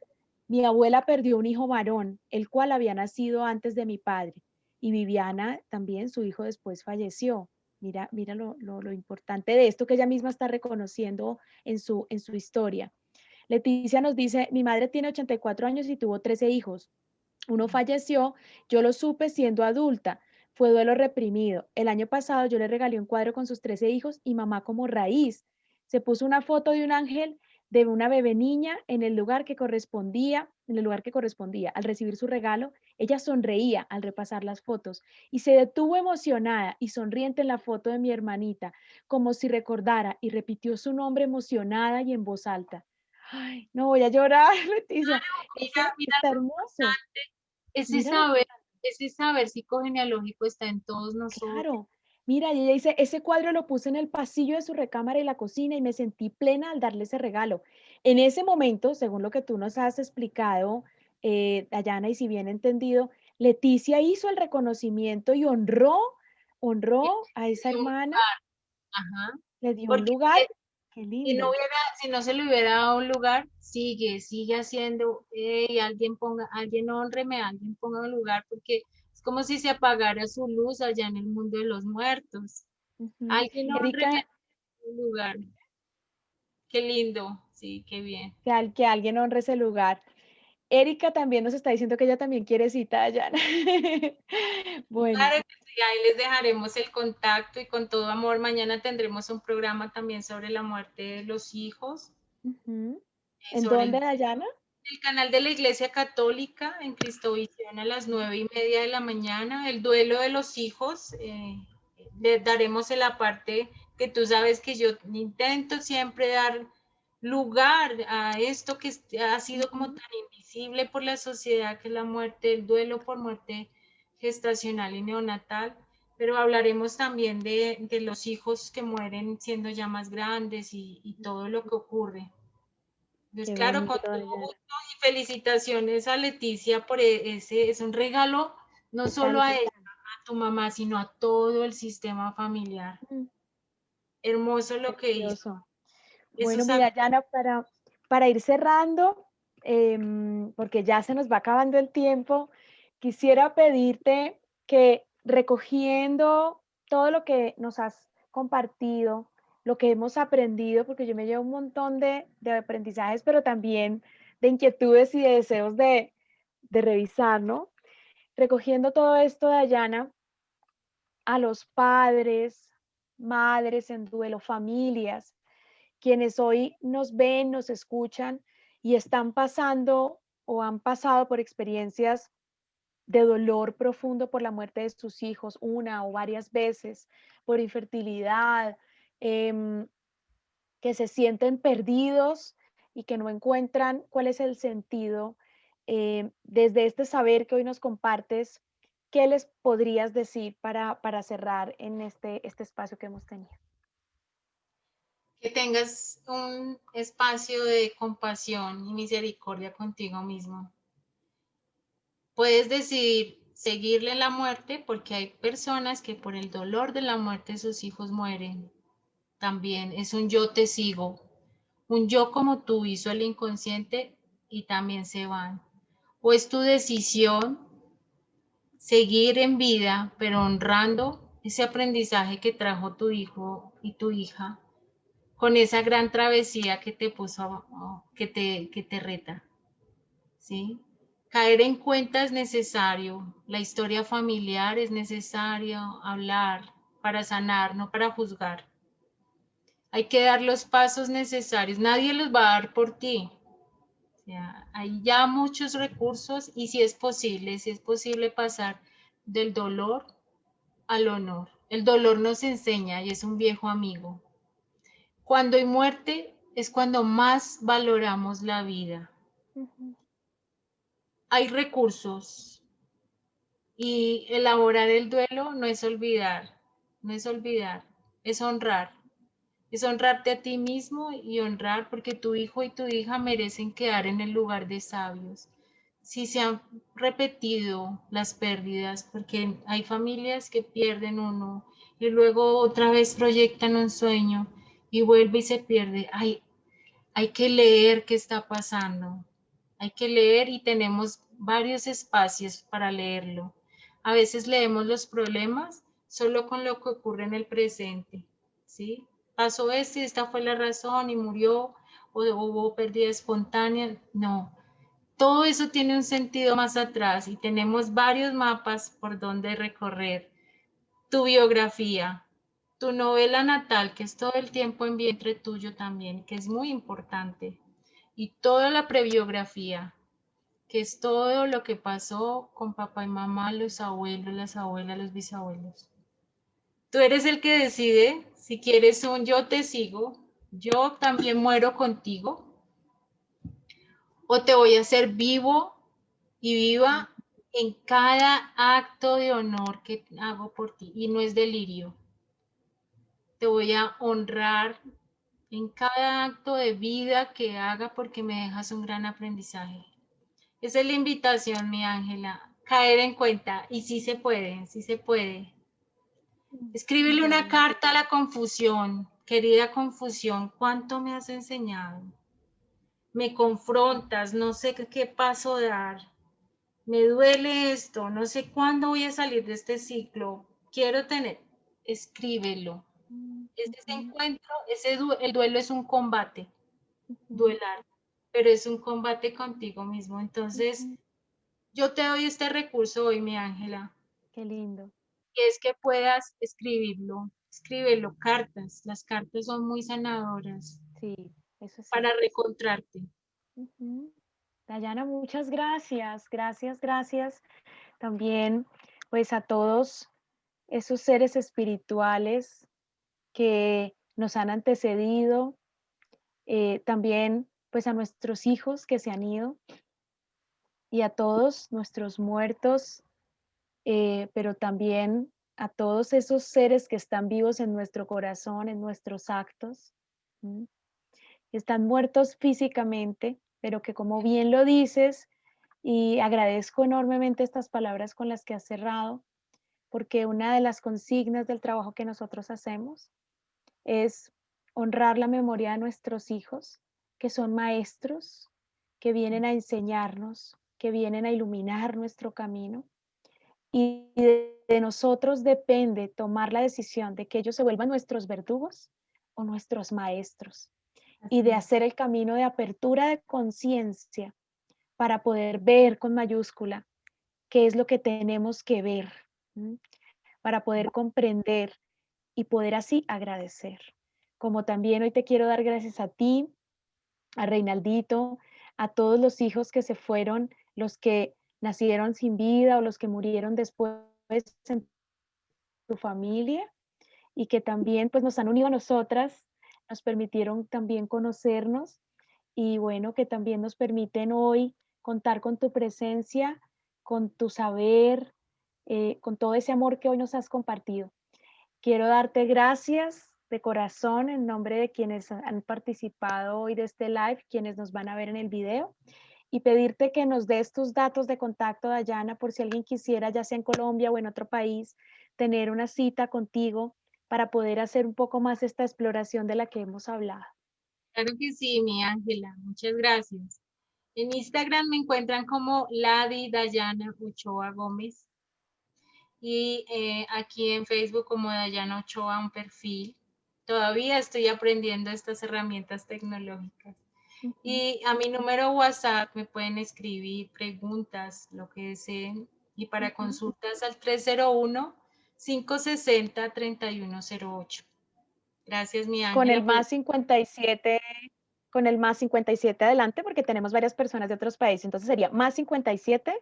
Mi abuela perdió un hijo varón, el cual había nacido antes de mi padre. Y Viviana también, su hijo después falleció. Mira, mira lo importante de esto que ella misma está reconociendo en su historia. Leticia nos dice, mi madre tiene 84 años y tuvo 13 hijos. Uno falleció, yo lo supe siendo adulta. Fue duelo reprimido. El año pasado yo le regalé un cuadro con sus 13 hijos y mamá como raíz. Se puso una foto de un ángel de una bebé niña en el lugar que correspondía, en el lugar que correspondía. Al recibir su regalo, ella sonreía al repasar las fotos y se detuvo emocionada y sonriente en la foto de mi hermanita, como si recordara y repitió su nombre emocionada y en voz alta. Ay, no voy a llorar, Leticia. Mira, Ese mira está lo hermoso. importante. Ese Mira lo saber, importante. ese saber psicogenealógico está en todos nosotros. Claro. Mira, y ella dice, ese cuadro lo puse en el pasillo de su recámara y la cocina y me sentí plena al darle ese regalo. En ese momento, según lo que tú nos has explicado, Dayana, y si bien entendido, Leticia hizo el reconocimiento y Y honró a esa de un hermana, lugar, ajá. le dio un Porque lugar. Qué si no lindo. hubiera, si no se le hubiera dado un lugar, sigue haciendo, alguien ponga, alguien honreme, alguien ponga un lugar, porque es como si se apagara su luz allá en el mundo de los muertos. Ujú. Alguien honreme Erika, un lugar. Qué lindo, sí, qué bien. que alguien honre ese lugar. Erika también nos está diciendo que ella también quiere cita, Dayana. Bueno. Claro que sí, ahí les dejaremos el contacto y con todo amor, mañana tendremos un programa también sobre la muerte de los hijos, Ujú. ¿En sobre dónde, Dayana? el canal de la Iglesia Católica en Cristovisión a las 9:30 de la mañana, el duelo de los hijos. Les daremos en la parte que tú sabes que yo intento siempre dar lugar a esto que ha sido como Ujú. tan invisible por la sociedad, que es la muerte, el duelo por muerte gestacional y neonatal. Pero hablaremos también de los hijos que mueren siendo ya más grandes y todo lo que ocurre. Entonces, Qué claro, con bonito, todo Dayana. gusto y felicitaciones a Leticia por ese, es un regalo no ¿Qué solo tal? a ¿Qué ella, tal? a tu mamá, sino a todo el sistema familiar. Mm, Hermoso lo que hizo. Precioso. Eso Bueno, sabe. mira, Dayana, para ir cerrando, porque ya se nos va acabando el tiempo, quisiera pedirte que recogiendo todo lo que nos has compartido, lo que hemos aprendido, porque yo me llevo un montón de aprendizajes, pero también de inquietudes y de deseos de revisar, ¿no? Recogiendo todo esto, Dayana, a los padres, madres en duelo, familias, quienes hoy nos ven, nos escuchan y están pasando o han pasado por experiencias de dolor profundo por la muerte de sus hijos una o varias veces, por infertilidad, eh, que se sienten perdidos y que no encuentran cuál es el sentido, desde este saber que hoy nos compartes, ¿qué les podrías decir para cerrar en este espacio que hemos tenido? Que tengas un espacio de compasión y misericordia contigo mismo. Puedes decidir seguirle la muerte porque hay personas que por el dolor de la muerte de sus hijos mueren. También es un yo te sigo. Un yo como tú hizo el inconsciente y también se van. O es tu decisión seguir en vida, pero honrando ese aprendizaje que trajo tu hijo y tu hija con esa gran travesía que te puso, que te reta, ¿sí? Caer en cuenta es necesario, la historia familiar es necesario hablar para sanar, no para juzgar. Hay que dar los pasos necesarios, nadie los va a dar por ti. O sea, hay ya muchos recursos y si es posible pasar del dolor al honor. El dolor nos enseña y es un viejo amigo. Cuando hay muerte es cuando más valoramos la vida. Ujú. Hay recursos y elaborar el duelo no es olvidar, no es olvidar, es honrar. Es honrarte a ti mismo y honrar porque tu hijo y tu hija merecen quedar en el lugar de sabios. Si se han repetido las pérdidas, porque hay familias que pierden uno y luego otra vez proyectan un sueño y vuelve y se pierde. Hay que leer qué está pasando. Hay que leer y tenemos varios espacios para leerlo. A veces leemos los problemas solo con lo que ocurre en el presente, ¿sí? Pasó esto y esta fue la razón y murió o hubo pérdida espontánea. No, todo eso tiene un sentido más atrás y tenemos varios mapas por donde recorrer. Tu biografía, tu novela natal, que es todo el tiempo en vientre tuyo también, que es muy importante, y toda la prebiografía, que es todo lo que pasó con papá y mamá, los abuelos, las abuelas, los bisabuelos. Tú eres el que decide si quieres un yo te sigo, yo también muero contigo, o te voy a hacer vivo y viva en cada acto de honor que hago por ti, y no es delirio. Te voy a honrar en cada acto de vida que haga porque me dejas un gran aprendizaje. Esa es la invitación, mi Ángela, caer en cuenta. Y sí se puede, sí se puede. Escríbele una Bueno, carta a la confusión. Querida confusión, ¿cuánto me has enseñado? Me confrontas, no sé qué paso dar. Me duele esto, no sé cuándo voy a salir de este ciclo. Quiero tener, escríbelo. Es ese ujú, encuentro, el duelo es un combate, ujú, duelar, pero es un combate contigo mismo. Entonces, ujú. yo te doy este recurso hoy, mi Ángela, Qué lindo. que es que puedas escribirlo, escríbelo, cartas. Las cartas son muy sanadoras Sí, eso es para cierto. reencontrarte. Ujú. Dayana, muchas gracias, gracias, gracias. También, pues a todos esos seres espirituales que nos han antecedido, también pues a nuestros hijos que se han ido y a todos nuestros muertos, pero también a todos esos seres que están vivos en nuestro corazón, en nuestros actos, ¿m? Que están muertos físicamente, pero que como bien lo dices, y agradezco enormemente estas palabras con las que has cerrado, porque una de las consignas del trabajo que nosotros hacemos es honrar la memoria de nuestros hijos, que son maestros, que vienen a enseñarnos, que vienen a iluminar nuestro camino. Y de nosotros depende tomar la decisión de que ellos se vuelvan nuestros verdugos o nuestros maestros y de Así es. hacer el camino de apertura de conciencia para poder ver con mayúscula qué es lo que tenemos que ver, ¿m? Para poder comprender y poder así agradecer. Como también hoy te quiero dar gracias a ti, a Reinaldito, a todos los hijos que se fueron, los que nacieron sin vida o los que murieron después en tu familia y que también pues nos han unido a nosotras nos permitieron también conocernos y bueno, que también nos permiten hoy contar con tu presencia, con tu saber, con todo ese amor que hoy nos has compartido. Quiero darte gracias de corazón en nombre de quienes han participado hoy de este live, quienes nos van a ver en el video, y pedirte que nos des tus datos de contacto, Dayana, por si alguien quisiera, ya sea en Colombia o en otro país, tener una cita contigo para poder hacer un poco más esta exploración de la que hemos hablado. Claro que sí, mi Ángela, muchas gracias. En Instagram me encuentran como Ladi Dayana Ochoa Gómez y aquí en Facebook como Dayana Ochoa un perfil. Todavía estoy aprendiendo estas herramientas tecnológicas. Ujú. Y a mi número WhatsApp me pueden escribir preguntas, lo que deseen. Y para Ujú. consultas al 301-560-3108. Gracias, mi Con el Ángela, por más 57, con el más 57 adelante, porque tenemos varias personas de otros países, entonces sería más 57,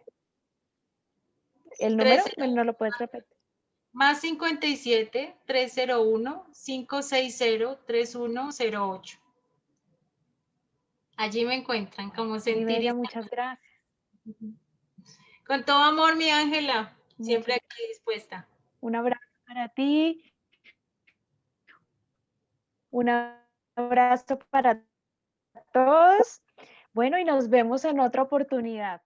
el número, 30 ¿no lo puedes repetir? más 57-301-560-3108. Allí me encuentran como Mi sentir bella, y muchas gracias. con todo amor, mi Ángela, siempre Muchas, aquí dispuesta. un abrazo para ti, un abrazo para todos. Bueno, y nos vemos en otra oportunidad.